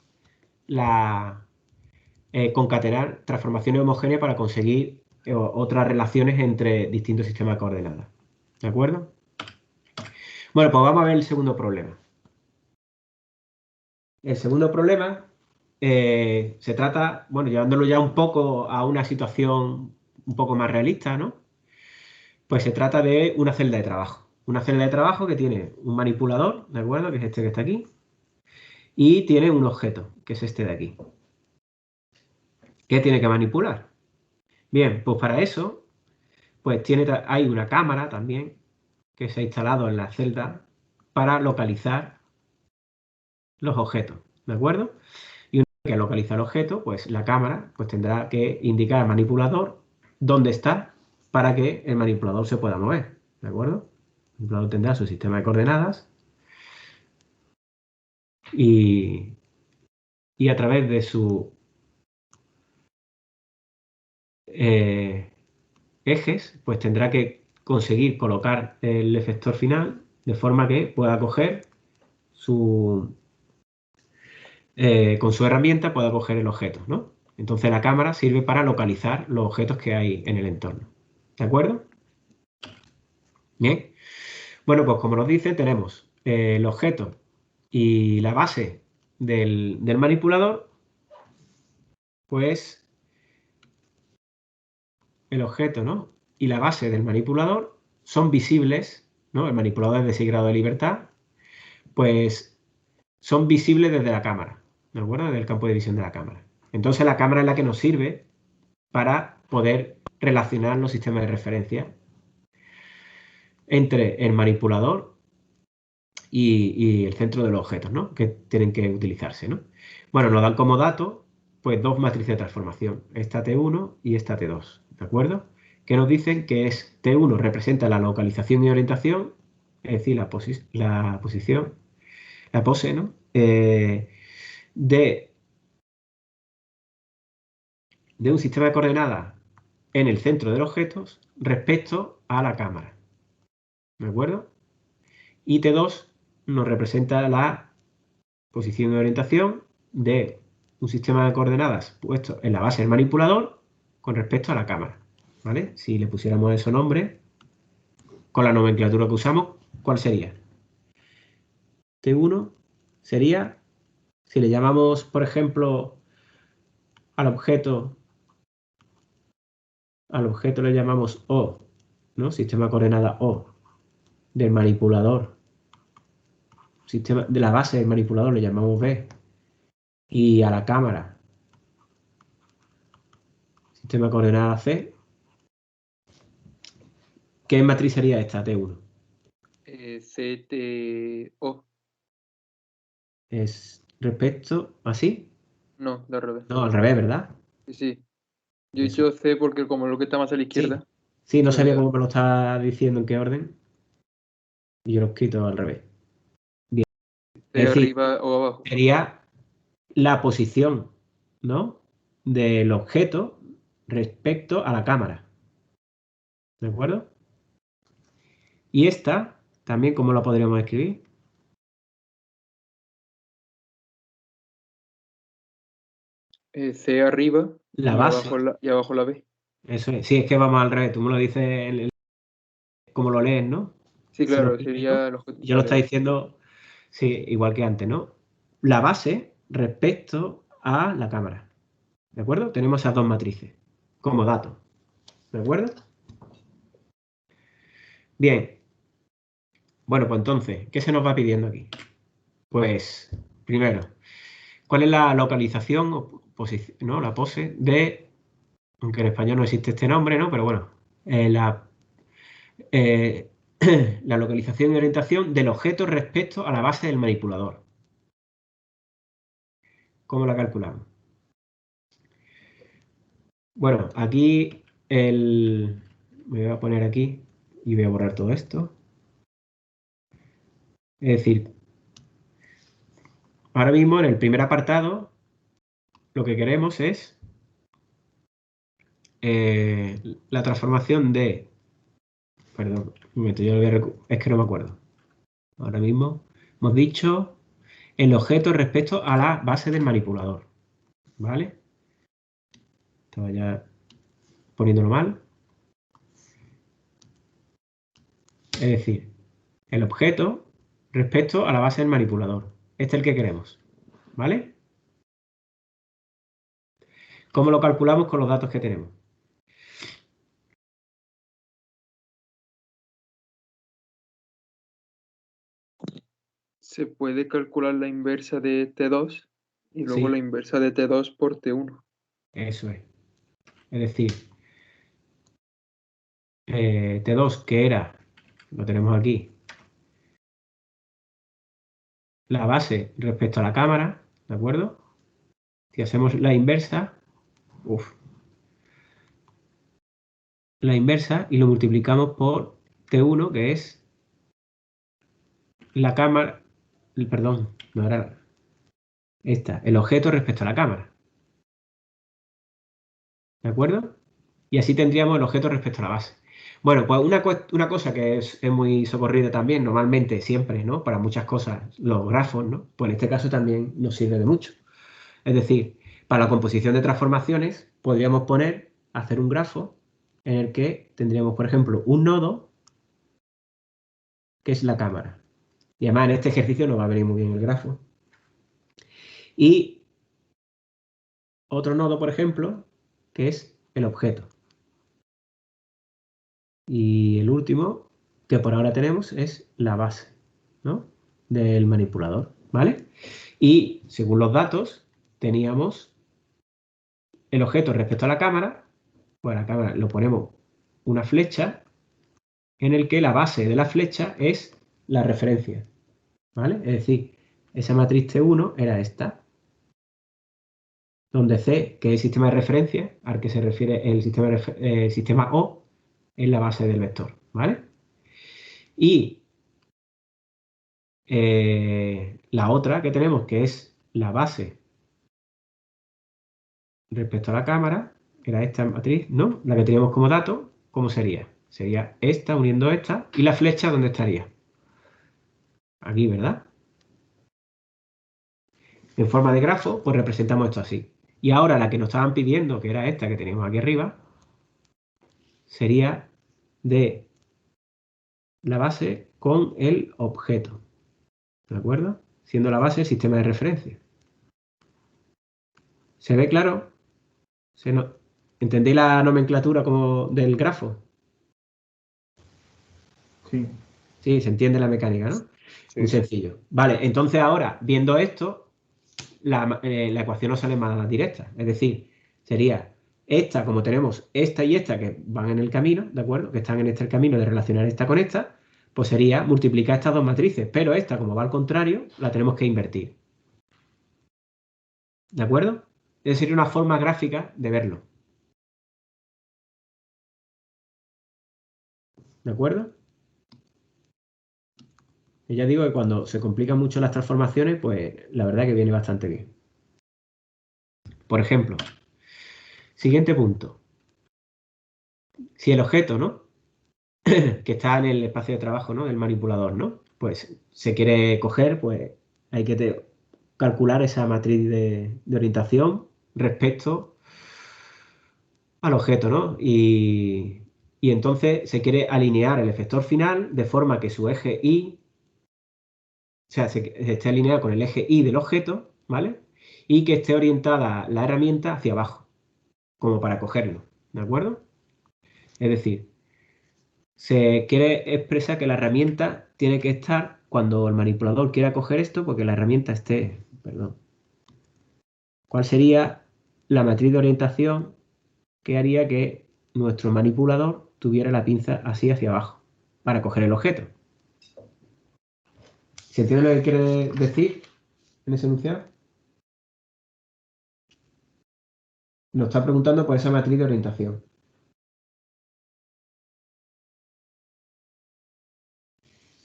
concatenar transformaciones homogéneas para conseguir otras relaciones entre distintos sistemas de coordenadas. ¿De acuerdo? Bueno, pues vamos a ver el segundo problema. El segundo problema se trata, bueno, llevándolo ya un poco a una situación un poco más realista, ¿no? Pues se trata de una celda de trabajo. Una celda de trabajo que tiene un manipulador, ¿de acuerdo? Que es este que está aquí. Y tiene un objeto, que es este de aquí. ¿Qué tiene que manipular? Bien, pues para eso, pues hay una cámara también que se ha instalado en la celda para localizar los objetos, ¿de acuerdo? Y una vez que localiza el objeto, pues la cámara pues tendrá que indicar al manipulador dónde está para que el manipulador se pueda mover, ¿de acuerdo? El manipulador tendrá su sistema de coordenadas y a través de su ejes, pues tendrá que conseguir colocar el efector final de forma que pueda coger con su herramienta pueda coger el objeto, ¿no? Entonces la cámara sirve para localizar los objetos que hay en el entorno. ¿De acuerdo? Bien. Bueno, pues como nos dice, tenemos el objeto y la base del manipulador, pues el objeto, ¿no?, y la base del manipulador son visibles, ¿no? El manipulador es de 6 grados de libertad, pues son visibles desde la cámara, ¿de acuerdo? Desde el campo de visión de la cámara. Entonces la cámara es la que nos sirve para poder relacionar los sistemas de referencia entre el manipulador y el centro de los objetos, ¿no?, que tienen que utilizarse, ¿no? Bueno, nos dan como dato pues dos matrices de transformación, esta T1 y esta T2, ¿de acuerdo? Que nos dicen que T1 representa la localización y orientación, es decir, la posición, la pose, ¿no?, de un sistema de coordenadas en el centro de los objetos respecto a la cámara, ¿de acuerdo? Y T2 nos representa la posición de orientación de un sistema de coordenadas puesto en la base del manipulador con respecto a la cámara, ¿vale? Si le pusiéramos ese nombre, con la nomenclatura que usamos, ¿cuál sería? T1 sería, si le llamamos, por ejemplo, al objeto le llamamos O, ¿no? Sistema de coordenadas O del manipulador, sistema de la base del manipulador le llamamos B, y a la cámara sistema de coordenadas C, ¿qué matriz sería esta T1? CTO. Es respecto, ¿así? No, de al revés. No, al revés, ¿verdad? Sí, sí. Yo he Eso. dicho C porque como lo que está más a la izquierda. Sí, no se me sabía olvida. cómo me lo estaba diciendo, en qué orden. Y yo lo he escrito al revés. Bien. De Es decir, arriba o abajo. sería la posición, ¿no?, del objeto respecto a la cámara. ¿De acuerdo? Y esta, también, ¿cómo la podríamos escribir? C arriba La y base. abajo la B. Eso es. Sí, es que vamos al revés. Tú me lo dices como lo lees, ¿no? Sí, Si lo claro, lees, ¿no? sería el objeto. Yo lo está diciendo, sí, igual que antes, ¿no? La base respecto a la cámara. ¿De acuerdo? Tenemos esas dos matrices como datos. ¿De acuerdo? Bien. Bueno, pues entonces, ¿qué se nos va pidiendo aquí? Pues, primero, ¿cuál es la localización o posición, ¿no?, la pose de, aunque en español no existe este nombre, ¿no?, pero bueno, eh, la localización y orientación del objeto respecto a la base del manipulador. ¿Cómo la calculamos? Bueno, aquí me voy a poner aquí y voy a borrar todo esto. Es decir, ahora mismo en el primer apartado lo que queremos es la transformación de... Perdón, un momento, es que no me acuerdo. Ahora mismo hemos dicho el objeto respecto a la base del manipulador. ¿Vale? Estaba ya poniéndolo mal. Es decir, el objeto respecto a la base del manipulador. Este es el que queremos. ¿Vale? ¿Cómo lo calculamos con los datos que tenemos? Se puede calcular la inversa de T2 y luego Sí, la inversa de T2 por T1. eso es. Es decir, T2, que era, lo tenemos aquí, la base respecto a la cámara, ¿de acuerdo? Si hacemos la inversa, y lo multiplicamos por T1, que es la cámara, perdón, no era esta, el objeto respecto a la cámara. ¿De acuerdo? Y así tendríamos el objeto respecto a la base. Bueno, pues una cosa que es muy socorrida también, normalmente, siempre, ¿no?, para muchas cosas, los grafos, ¿no? Pues en este caso también nos sirve de mucho. Es decir, para la composición de transformaciones, podríamos hacer un grafo en el que tendríamos, por ejemplo, un nodo, que es la cámara. Y además en este ejercicio nos va a venir muy bien el grafo. Y otro nodo, por ejemplo, que es el objeto. Y el último que por ahora tenemos es la base, ¿no?, del manipulador, ¿vale? Y según los datos teníamos el objeto respecto a la cámara, pues a la cámara lo ponemos una flecha en el que la base de la flecha es la referencia, ¿vale? Es decir, esa matriz T1 era esta, donde C, que es el sistema de referencia, al que se refiere el sistema O, es la base del vector, ¿vale? Y la otra que tenemos, que es la base respecto a la cámara, era esta matriz, ¿no?, la que teníamos como dato, ¿cómo sería? Sería esta uniendo esta, y la flecha, ¿dónde estaría? Aquí, ¿verdad? En forma de grafo, pues representamos esto así. Y ahora la que nos estaban pidiendo, que era esta que teníamos aquí arriba, sería de la base con el objeto. ¿De acuerdo? Siendo la base el sistema de referencia. ¿Se ve claro? ¿Entendéis la nomenclatura como del grafo? Sí. Sí, se entiende la mecánica, ¿no? Sí, Muy sí. sencillo. Vale, entonces ahora, viendo esto, la ecuación nos sale más directa. Es decir, sería esta, como tenemos esta y esta que van en el camino, ¿de acuerdo?, que están en este camino de relacionar esta con esta, pues sería multiplicar estas dos matrices. Pero esta, como va al contrario, la tenemos que invertir. ¿De acuerdo? Esa sería una forma gráfica de verlo. ¿De acuerdo? Y ya digo que cuando se complican mucho las transformaciones, pues la verdad que viene bastante bien. Por ejemplo, siguiente punto. Si el objeto, ¿no? que está en el espacio de trabajo, ¿no? Del manipulador, ¿no? Pues se quiere coger, pues hay que calcular esa matriz de orientación respecto al objeto, ¿no? Y entonces se quiere alinear el efector final de forma que su eje Y, o sea, se esté alineado con el eje Y del objeto, ¿vale? Y que esté orientada la herramienta hacia abajo, como para cogerlo, ¿de acuerdo? Es decir, se quiere expresar que la herramienta tiene que estar, cuando el manipulador quiera coger esto, porque la herramienta esté, perdón. ¿Cuál sería la matriz de orientación que haría que nuestro manipulador tuviera la pinza así hacia abajo para coger el objeto? ¿Se entiende lo que quiere decir en ese enunciado? Nos está preguntando por esa matriz de orientación.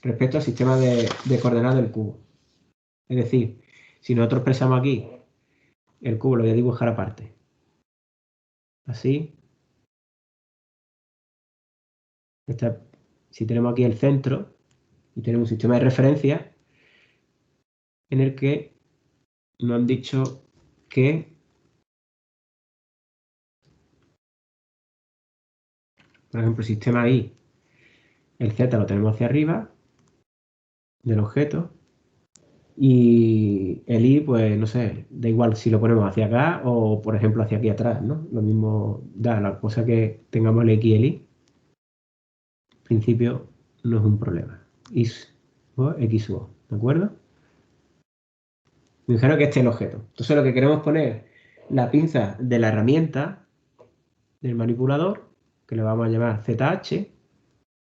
Respecto al sistema de coordenadas del cubo. Es decir, si nosotros expresamos aquí el cubo, lo voy a dibujar aparte. Así. Si tenemos aquí el centro y tenemos un sistema de referencia en el que nos han dicho que, por ejemplo, el sistema Y, el Z lo tenemos hacia arriba del objeto y el Y, pues no sé, da igual si lo ponemos hacia acá o, por ejemplo, hacia aquí atrás, ¿no? Lo mismo da, la cosa que tengamos el X y el Y, en principio no es un problema. X u O, ¿de acuerdo? Me dijeron que este es el objeto. Entonces lo que queremos poner la pinza de la herramienta del manipulador, que le vamos a llamar ZH,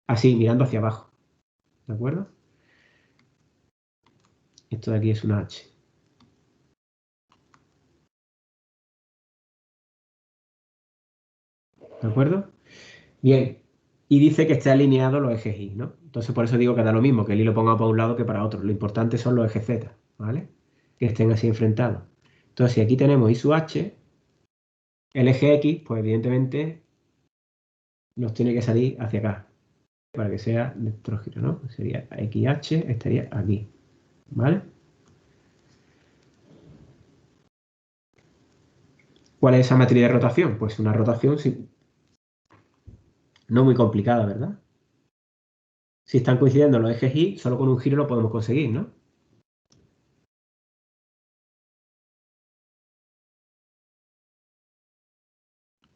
así, mirando hacia abajo. ¿De acuerdo? Esto de aquí es una H. ¿De acuerdo? Bien. Y dice que esté alineado los ejes Y, ¿no? Entonces por eso digo que da lo mismo, que el Y lo ponga para un lado que para otro. Lo importante son los ejes Z, ¿vale? Que estén así enfrentados. Entonces si aquí tenemos I sub H, el eje X, pues evidentemente nos tiene que salir hacia acá, para que sea nuestro giro, ¿no? Sería XH, estaría aquí, ¿vale? ¿Cuál es esa matriz de rotación? Pues una rotación no muy complicada, ¿verdad? Si están coincidiendo los ejes Y, solo con un giro lo podemos conseguir, ¿no?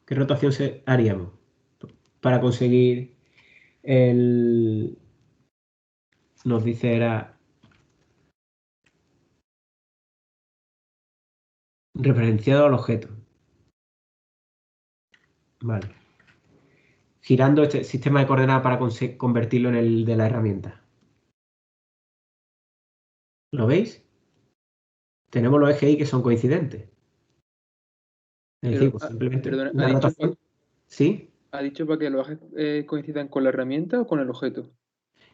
¿Qué rotación haríamos para conseguir el... Nos dice era referenciado al objeto. Vale. Girando este sistema de coordenadas para convertirlo en el de la herramienta. ¿Lo veis? Tenemos los ejes Y que son coincidentes. Es decir, pues simplemente perdona, una rotación. ¿Sí? ¿Ha dicho para que los ejes coincidan con la herramienta o con el objeto?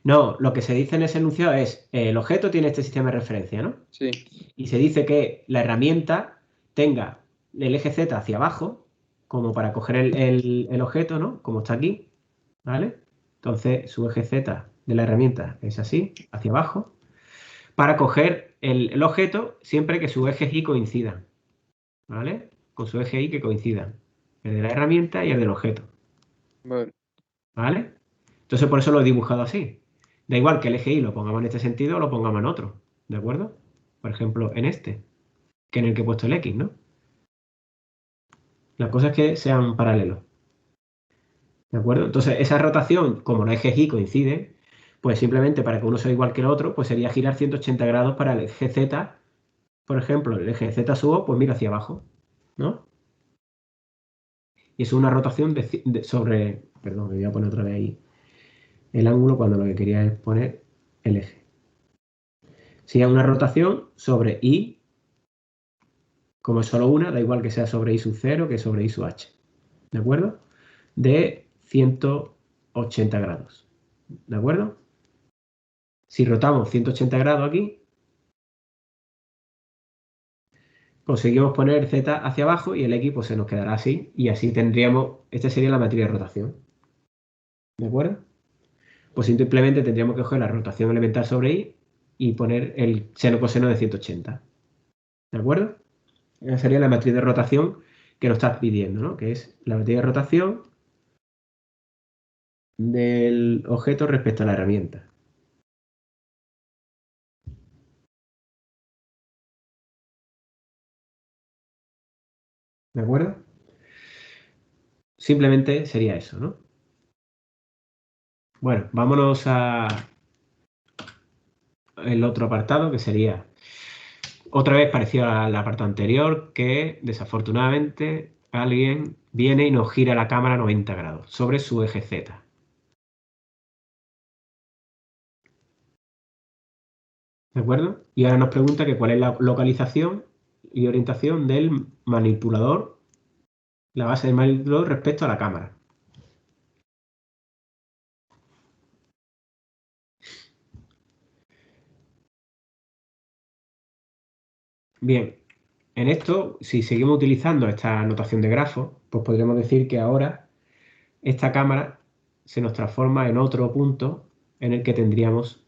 No, lo que se dice en ese enunciado es, el objeto tiene este sistema de referencia, ¿no? Sí. Y se dice que la herramienta tenga el eje Z hacia abajo, como para coger el objeto, ¿no? Como está aquí, ¿vale? Entonces su eje Z de la herramienta es así, hacia abajo, para coger el objeto siempre que sus ejes Y coincidan, ¿vale? Con su eje Y que coincidan, el de la herramienta y el del objeto. Vale. ¿Vale? Entonces por eso lo he dibujado así. Da igual que el eje Y lo pongamos en este sentido o lo pongamos en otro, ¿de acuerdo? Por ejemplo, en este, que en el que he puesto el X, ¿no? La cosa es que sean paralelos. ¿De acuerdo? Entonces esa rotación, como los ejes Y coinciden, pues simplemente para que uno sea igual que el otro, pues sería girar 180 grados para el eje Z. Por ejemplo, el eje Z sub O, pues mira hacia abajo, ¿no? Y es una rotación sobre... Perdón, me voy a poner otra vez ahí el ángulo cuando lo que quería es poner el eje. Si hay una rotación sobre I, como es solo una, da igual que sea sobre I sub 0 que sobre I sub H. ¿De acuerdo? De 180 grados. ¿De acuerdo? Si rotamos 180 grados aquí, conseguimos poner Z hacia abajo y el X pues se nos quedará así. Y así tendríamos, esta sería la matriz de rotación. ¿De acuerdo? Pues simplemente tendríamos que coger la rotación elemental sobre Y y poner el seno coseno de 180. ¿De acuerdo? Esa sería la matriz de rotación que nos está pidiendo, ¿no? Que es la matriz de rotación del objeto respecto a la herramienta. ¿De acuerdo? Simplemente sería eso, ¿no? Bueno, vámonos a el otro apartado, que sería otra vez parecido al apartado anterior, que desafortunadamente alguien viene y nos gira la cámara 90 grados sobre su eje Z. ¿De acuerdo? Y ahora nos pregunta que cuál es la localización y orientación del manipulador, la base del manipulador respecto a la cámara. Bien, en esto, si seguimos utilizando esta notación de grafo, pues podríamos decir que ahora esta cámara se nos transforma en otro punto en el que tendríamos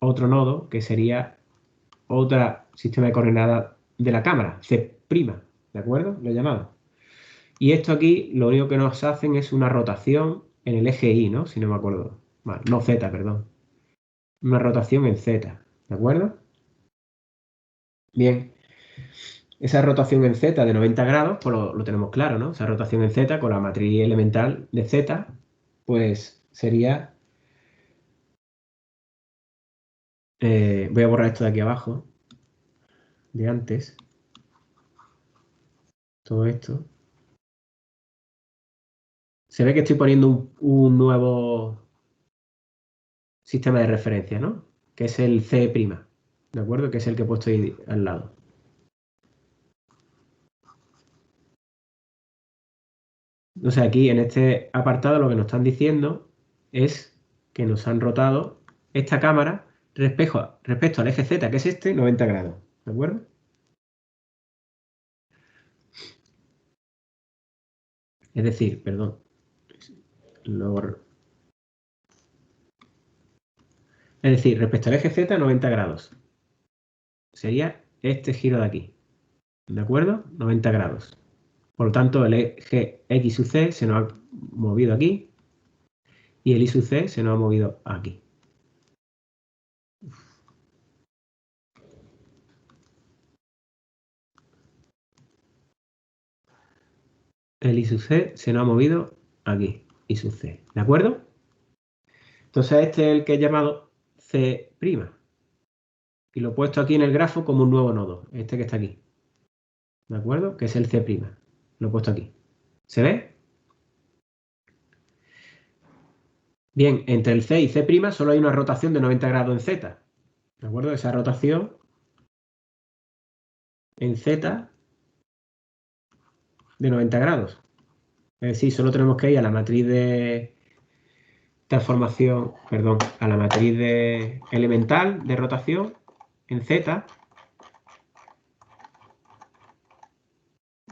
otro nodo que sería otro sistema de coordenadas de la cámara, C', ¿de acuerdo? Lo he llamado. Y esto aquí lo único que nos hacen es una rotación en el eje Y, ¿no? Si no me acuerdo. Vale, no Z, perdón. Una rotación en Z, ¿de acuerdo? Bien. Esa rotación en Z de 90 grados, pues lo tenemos claro, ¿no? Esa rotación en Z con la matriz elemental de Z, pues sería... voy a borrar esto de aquí abajo, de antes. Todo esto. Se ve que estoy poniendo un nuevo sistema de referencia, ¿no? Que es el C', ¿de acuerdo? Que es el que he puesto ahí al lado. O sea, aquí en este apartado lo que nos están diciendo es que nos han rotado esta cámara respecto al eje Z, que es este, 90 grados, ¿de acuerdo? Es decir, perdón, es decir, respecto al eje Z, 90 grados. Sería este giro de aquí, ¿de acuerdo? 90 grados. Por lo tanto, el eje X sub C se nos ha movido aquí y el Y sub C se nos ha movido aquí. El Y sub C se nos ha movido aquí, Y sub C, ¿de acuerdo? Entonces este es el que he llamado C'. Y lo he puesto aquí en el grafo como un nuevo nodo, este que está aquí. ¿De acuerdo? Que es el C'. Lo he puesto aquí. ¿Se ve? Bien, entre el C y C' solo hay una rotación de 90 grados en Z. ¿De acuerdo? Esa rotación en Z de 90 grados. Es decir, solo tenemos que ir a la matriz de transformación, perdón, a la matriz de elemental de rotación en Z.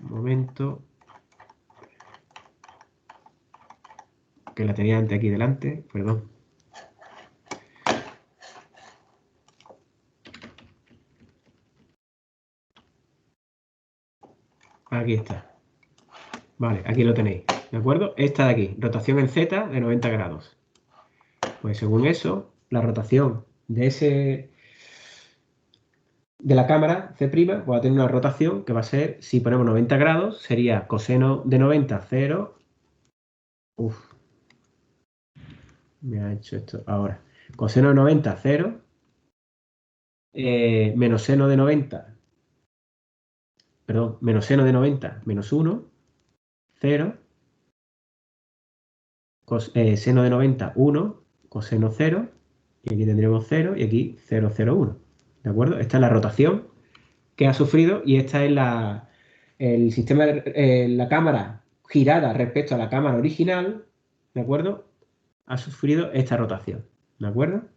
Un momento. Que la tenía antes aquí delante, perdón. Aquí está. Vale, aquí lo tenéis, ¿de acuerdo? Esta de aquí, rotación en Z de 90 grados. Pues según eso, la rotación de la cámara C' va a tener una rotación que va a ser, si ponemos 90 grados, sería coseno de 90, 0. Uf, me ha hecho esto ahora. Coseno de 90, 0. Menos seno de 90, perdón, menos seno de 90, menos 1, 0. Seno de 90, 1, coseno 0, y aquí tendremos 0 y aquí 0, 0, 1. ¿De acuerdo? Esta es la rotación que ha sufrido y esta es el sistema, la cámara girada respecto a la cámara original, ¿de acuerdo? Ha sufrido esta rotación, ¿de acuerdo?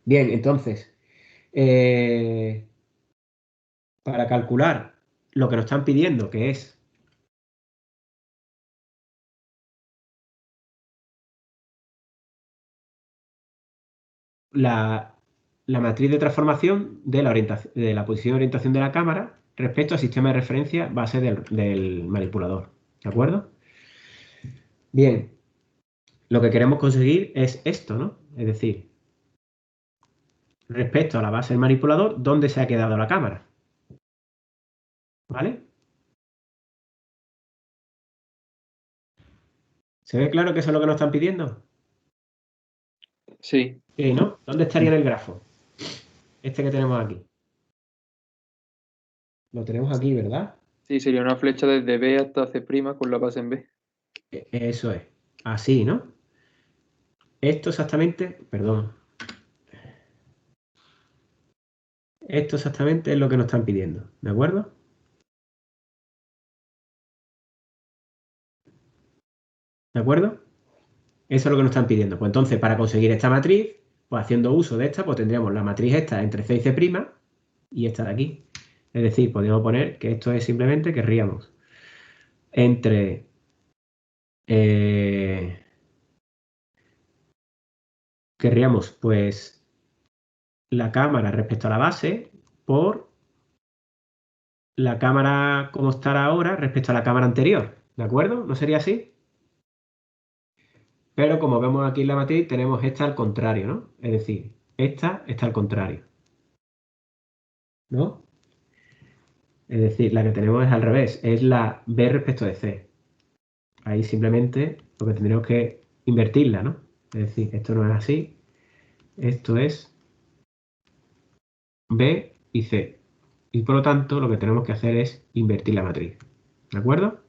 Bien, entonces, para calcular lo que nos están pidiendo, que es la matriz de transformación de la posición de orientación de la cámara respecto al sistema de referencia base del manipulador. ¿De acuerdo? Bien, lo que queremos conseguir es esto, ¿no? Es decir, respecto a la base del manipulador, ¿dónde se ha quedado la cámara? ¿Vale? ¿Se ve claro que eso es lo que nos están pidiendo? Sí, ¿No? ¿Dónde estaría en el grafo? Este que tenemos aquí. Lo tenemos aquí, ¿verdad? sí, sería una flecha desde B hasta C' con la base en B. Eso es. Así, ¿no? Esto exactamente, perdón. Esto exactamente es lo que nos están pidiendo, ¿de acuerdo? ¿De acuerdo? Eso es lo que nos están pidiendo. Pues entonces, para conseguir esta matriz, pues haciendo uso de esta, pues tendríamos la matriz esta entre C y C' y esta de aquí. Es decir, podríamos poner que esto es simplemente, querríamos entre querríamos pues la cámara respecto a la base por la cámara como estará ahora respecto a la cámara anterior, ¿de acuerdo? ¿No sería así? Pero como vemos aquí en la matriz, tenemos esta al contrario, ¿no? Es decir, esta está al contrario, ¿no? Es decir, la que tenemos es al revés, es la B respecto de C. Ahí simplemente lo que tendríamos que invertirla, ¿no? Es decir, esto no es así, esto es B y C. Y por lo tanto, lo que tenemos que hacer es invertir la matriz, ¿de acuerdo?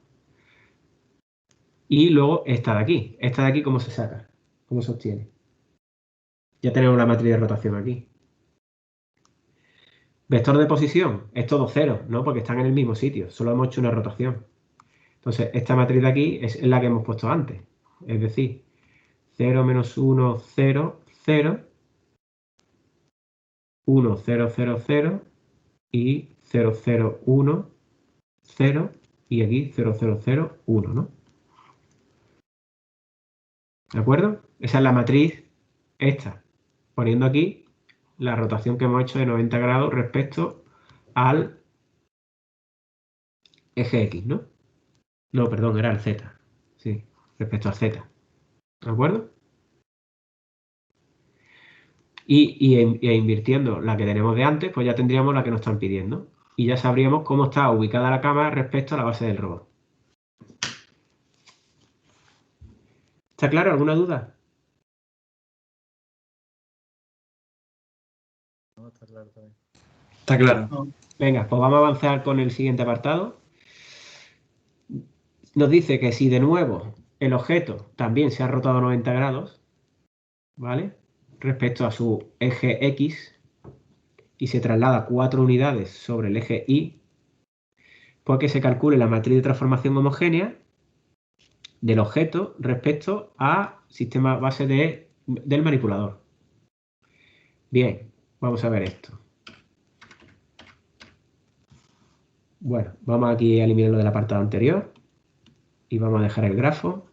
Y luego esta de aquí, ¿cómo se saca? ¿Cómo se obtiene? Ya tenemos la matriz de rotación aquí. Vector de posición, es todo cero, ¿no? Porque están en el mismo sitio, solo hemos hecho una rotación. Entonces, esta matriz de aquí es la que hemos puesto antes. Es decir, 0, menos 1, 0, 0, 1, 0, 0, 0 y 0, 0, 1, 0 y aquí 0, 0, 0, 1, ¿no? ¿De acuerdo? Esa es la matriz esta, poniendo aquí la rotación que hemos hecho de 90 grados respecto al eje X, ¿no? No, perdón, era el Z. Sí, respecto al Z. ¿De acuerdo? Y invirtiendo la que tenemos de antes, pues ya tendríamos la que nos están pidiendo. Y ya sabríamos cómo está ubicada la cámara respecto a la base del robot. ¿Está claro? ¿Alguna duda? No, está claro también. Está claro. Venga, pues vamos a avanzar con el siguiente apartado. Nos dice que si de nuevo el objeto también se ha rotado 90 grados, ¿vale? Respecto a su eje X y se traslada 4 unidades sobre el eje Y, pues que se calcule la matriz de transformación homogénea del objeto respecto a sistema base del manipulador. Bien, vamos a ver esto. Bueno, vamos aquí a eliminarlo del apartado anterior y vamos a dejar el grafo.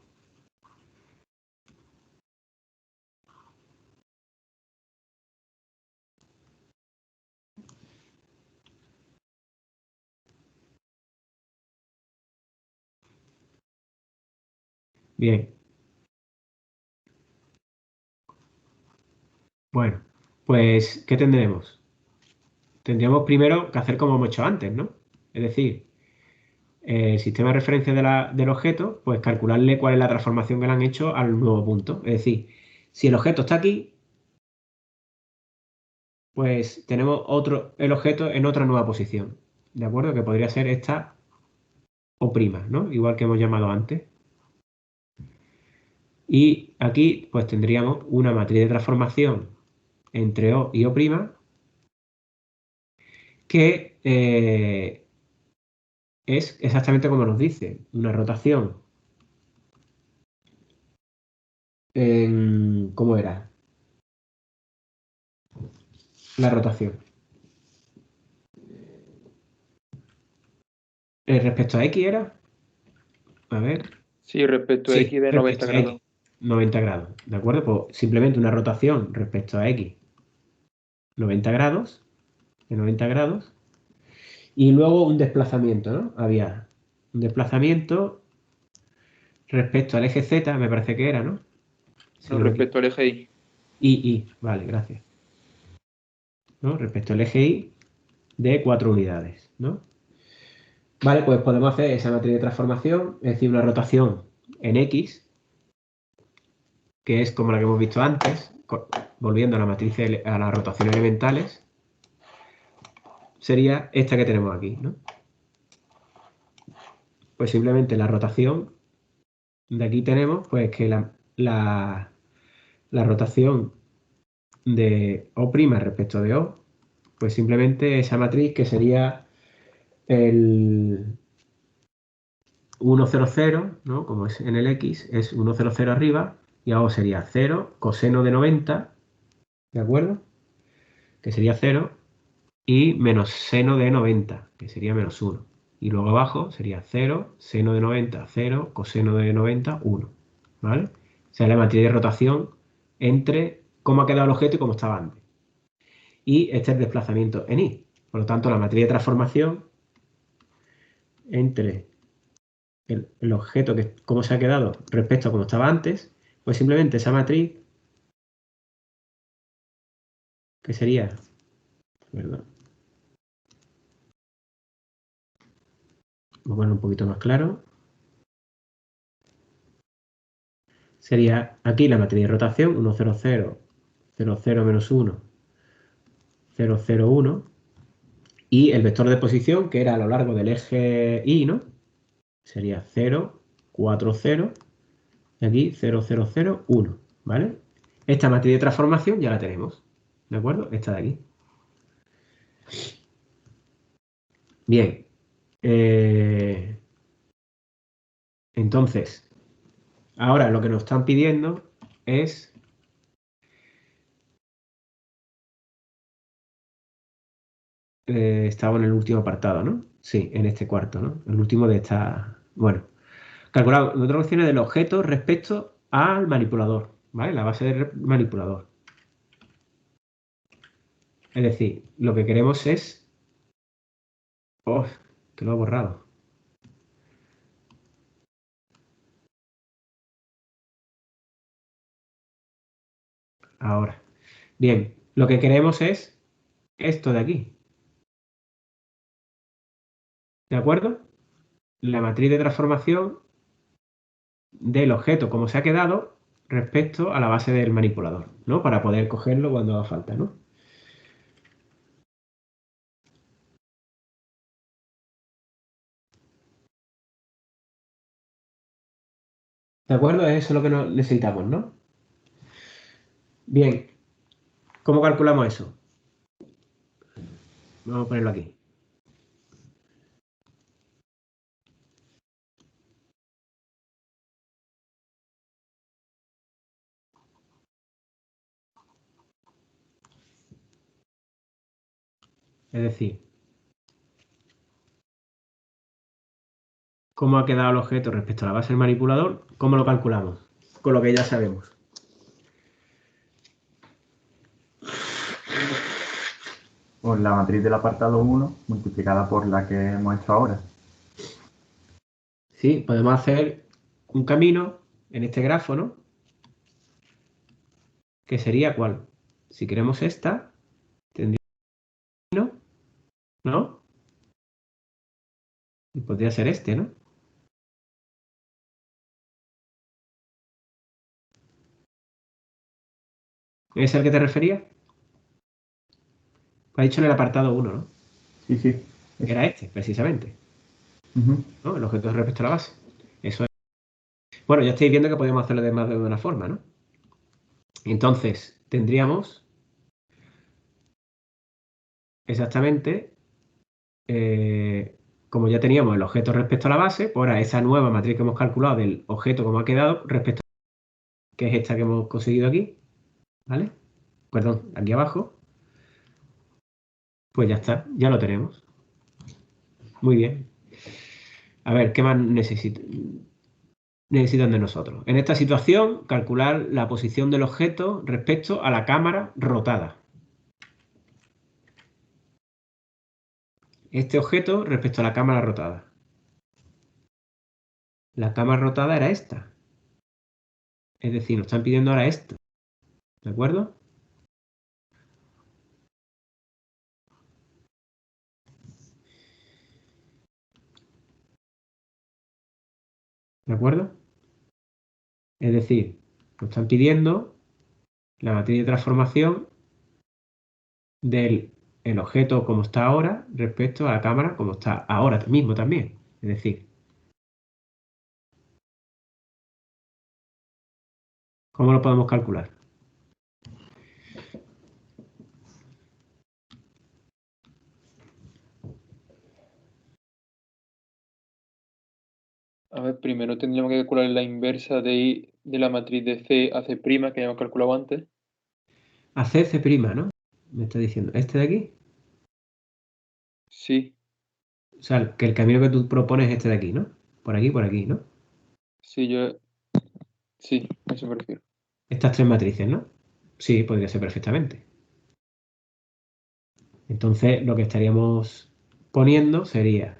Bien. Bueno, pues, ¿qué tendremos? Tendríamos primero que hacer como hemos hecho antes, ¿no? Es decir, el sistema de referencia del objeto, pues calcularle cuál es la transformación que le han hecho al nuevo punto. Es decir, si el objeto está aquí, pues tenemos el objeto en otra nueva posición, ¿de acuerdo? Que podría ser esta O', ¿no? Igual que hemos llamado antes. Y aquí, pues tendríamos una matriz de transformación entre O y O', que es exactamente como nos dice, una rotación ¿cómo era? la rotación. Respecto a X era, a ver, Sí, respecto a sí, X de 90 respecto a grados. X, 90 grados, ¿de acuerdo? Pues simplemente una rotación respecto a X, 90 grados, de 90 grados, y luego un desplazamiento, ¿no? Había un desplazamiento respecto al eje Z, me parece que era, ¿no? Si No, no me respecto al eje Y. Y, vale, gracias. ¿No? Respecto al eje Y de 4 unidades, ¿no? Vale, pues podemos hacer esa matriz de transformación, es decir, una rotación en X, que es como la que hemos visto antes, volviendo a la matriz, a las rotaciones elementales, sería esta que tenemos aquí, ¿no? Pues simplemente la rotación de aquí tenemos, pues que la rotación de O' respecto de O, pues simplemente esa matriz que sería el 1, 0, 0, ¿no? Como es en el X, es 1, 0, 0 arriba, y abajo sería 0, coseno de 90, ¿de acuerdo? Que sería 0, y menos seno de 90, que sería menos 1. Y luego abajo sería 0, seno de 90, 0, coseno de 90, 1, ¿vale? O sea, la matriz de rotación entre cómo ha quedado el objeto y cómo estaba antes. Y este es el desplazamiento en Y. Por lo tanto, la matriz de transformación entre el objeto, que cómo se ha quedado respecto a cómo estaba antes, pues simplemente esa matriz, que sería, ¿verdad? Vamos a poner un poquito más claro. Sería aquí la matriz de rotación, 1, 0, 0, 0, 0, menos 1, 0, 0, 1. Y el vector de posición, que era a lo largo del eje Y, ¿no? Sería 0, 4, 0. Y aquí 0, 0, 0, 1. ¿Vale? Esta matriz de transformación ya la tenemos. ¿De acuerdo? Esta de aquí. Bien. Entonces, ahora lo que nos están pidiendo es estaba en el último apartado, ¿no? Sí, en este cuarto, ¿no? El último de esta. Bueno, calcular otras opciones del objeto respecto al manipulador, ¿vale? La base del manipulador. Es decir, lo que queremos es. Oh, que lo he borrado. Ahora. Bien, lo que queremos es esto de aquí. ¿De acuerdo? La matriz de transformación del objeto, como se ha quedado, respecto a la base del manipulador, ¿no? Para poder cogerlo cuando haga falta, ¿no? ¿De acuerdo? Eso es lo que necesitamos, ¿no? Bien, ¿cómo calculamos eso? Vamos a ponerlo aquí. Es decir, ¿cómo ha quedado el objeto respecto a la base del manipulador? ¿Cómo lo calculamos? Con lo que ya sabemos. Pues la matriz del apartado 1 multiplicada por la que hemos hecho ahora. Sí, podemos hacer un camino en este grafo, ¿no? Que sería ¿cuál? Si queremos esta, tendría un camino, ¿no? Y podría ser este, ¿no? ¿Es el que te refería? Lo ha dicho en el apartado 1, ¿no? Sí, sí. Era este, precisamente. ¿No? El objeto respecto a la base. Eso es. Bueno, ya estáis viendo que podemos hacerlo de más de una forma, ¿no? Entonces, tendríamos exactamente, como ya teníamos el objeto respecto a la base, pues ahora esa nueva matriz que hemos calculado del objeto como ha quedado respecto a que es esta que hemos conseguido aquí, ¿vale? Perdón, aquí abajo. Pues ya está, ya lo tenemos. Muy bien. A ver, ¿qué más necesitan de nosotros? En esta situación, calcular la posición del objeto respecto a la cámara rotada. Este objeto respecto a la cámara rotada. La cámara rotada era esta. Es decir, nos están pidiendo ahora esto. ¿De acuerdo? ¿De acuerdo? Es decir, nos están pidiendo la matriz de transformación del objeto como está ahora respecto a la cámara como está ahora mismo también. Es decir, ¿cómo lo podemos calcular? A ver, primero tendríamos que calcular la inversa de la matriz de C a C', que ya hemos calculado antes. A C', ¿no? Me está diciendo, ¿este de aquí? Sí, O sea, que el camino que tú propones es este de aquí, ¿no? Por aquí, ¿no? sí, sí, a eso me refiero. Estas tres matrices, ¿no? Sí, podría ser perfectamente. Entonces, lo que estaríamos poniendo sería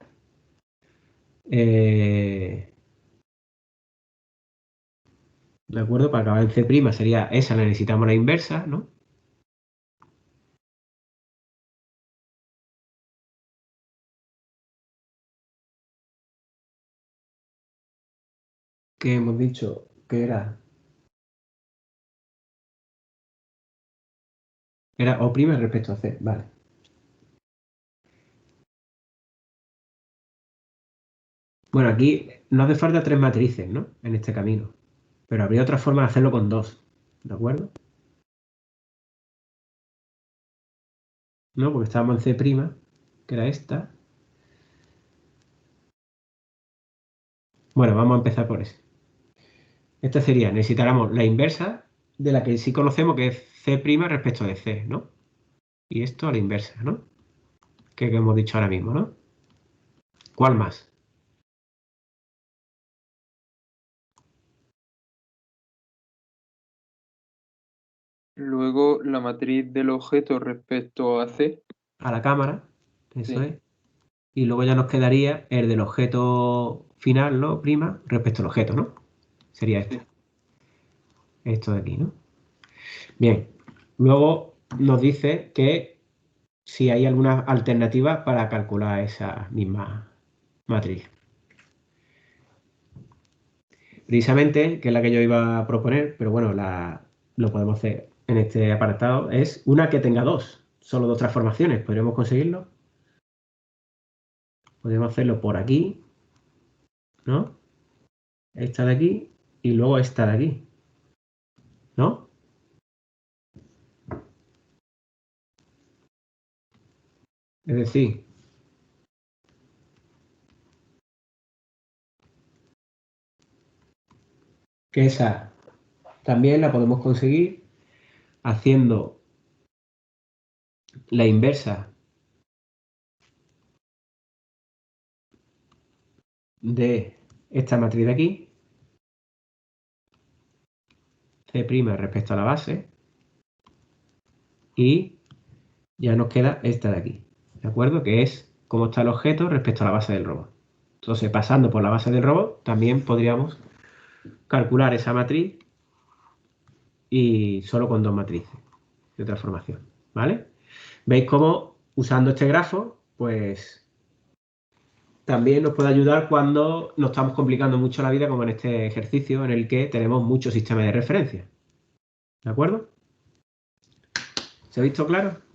¿de acuerdo? Para acabar en C' sería esa, la necesitamos la inversa, ¿no? Que hemos dicho que era O' respecto a C, vale. Bueno, aquí no hace falta tres matrices, ¿no? En este camino. Pero habría otra forma de hacerlo con dos, ¿de acuerdo? ¿No? Porque estábamos en C', que era esta. Bueno, vamos a empezar por ese. Esta sería, necesitáramos la inversa de la que sí conocemos, que es C' respecto de C, ¿no? Y esto a la inversa, ¿no? Que hemos dicho ahora mismo, ¿no? ¿Cuál más? Luego la matriz del objeto respecto a C. A la cámara, eso Sí. es. Y luego ya nos quedaría el del objeto final, ¿no? Prima, respecto al objeto, ¿no? Sería este. Sí. Esto de aquí, ¿no? Bien. Luego nos dice que si hay alguna alternativa para calcular esa misma matriz. Precisamente, que es la que yo iba a proponer, pero bueno, lo podemos hacer en este apartado, es una que tenga solo dos transformaciones. ¿Podríamos conseguirlo? Podríamos hacerlo por aquí, ¿no? Esta de aquí y luego esta de aquí, ¿no? Es decir, que esa también la podemos conseguir haciendo la inversa de esta matriz de aquí, C' respecto a la base, y ya nos queda esta de aquí, ¿de acuerdo? Que es cómo está el objeto respecto a la base del robot. Entonces, pasando por la base del robot, también podríamos calcular esa matriz y solo con dos matrices de transformación, ¿vale? ¿Veis cómo usando este grafo, pues también nos puede ayudar cuando nos estamos complicando mucho la vida, como en este ejercicio en el que tenemos muchos sistemas de referencia? ¿De acuerdo? ¿Se ha visto claro?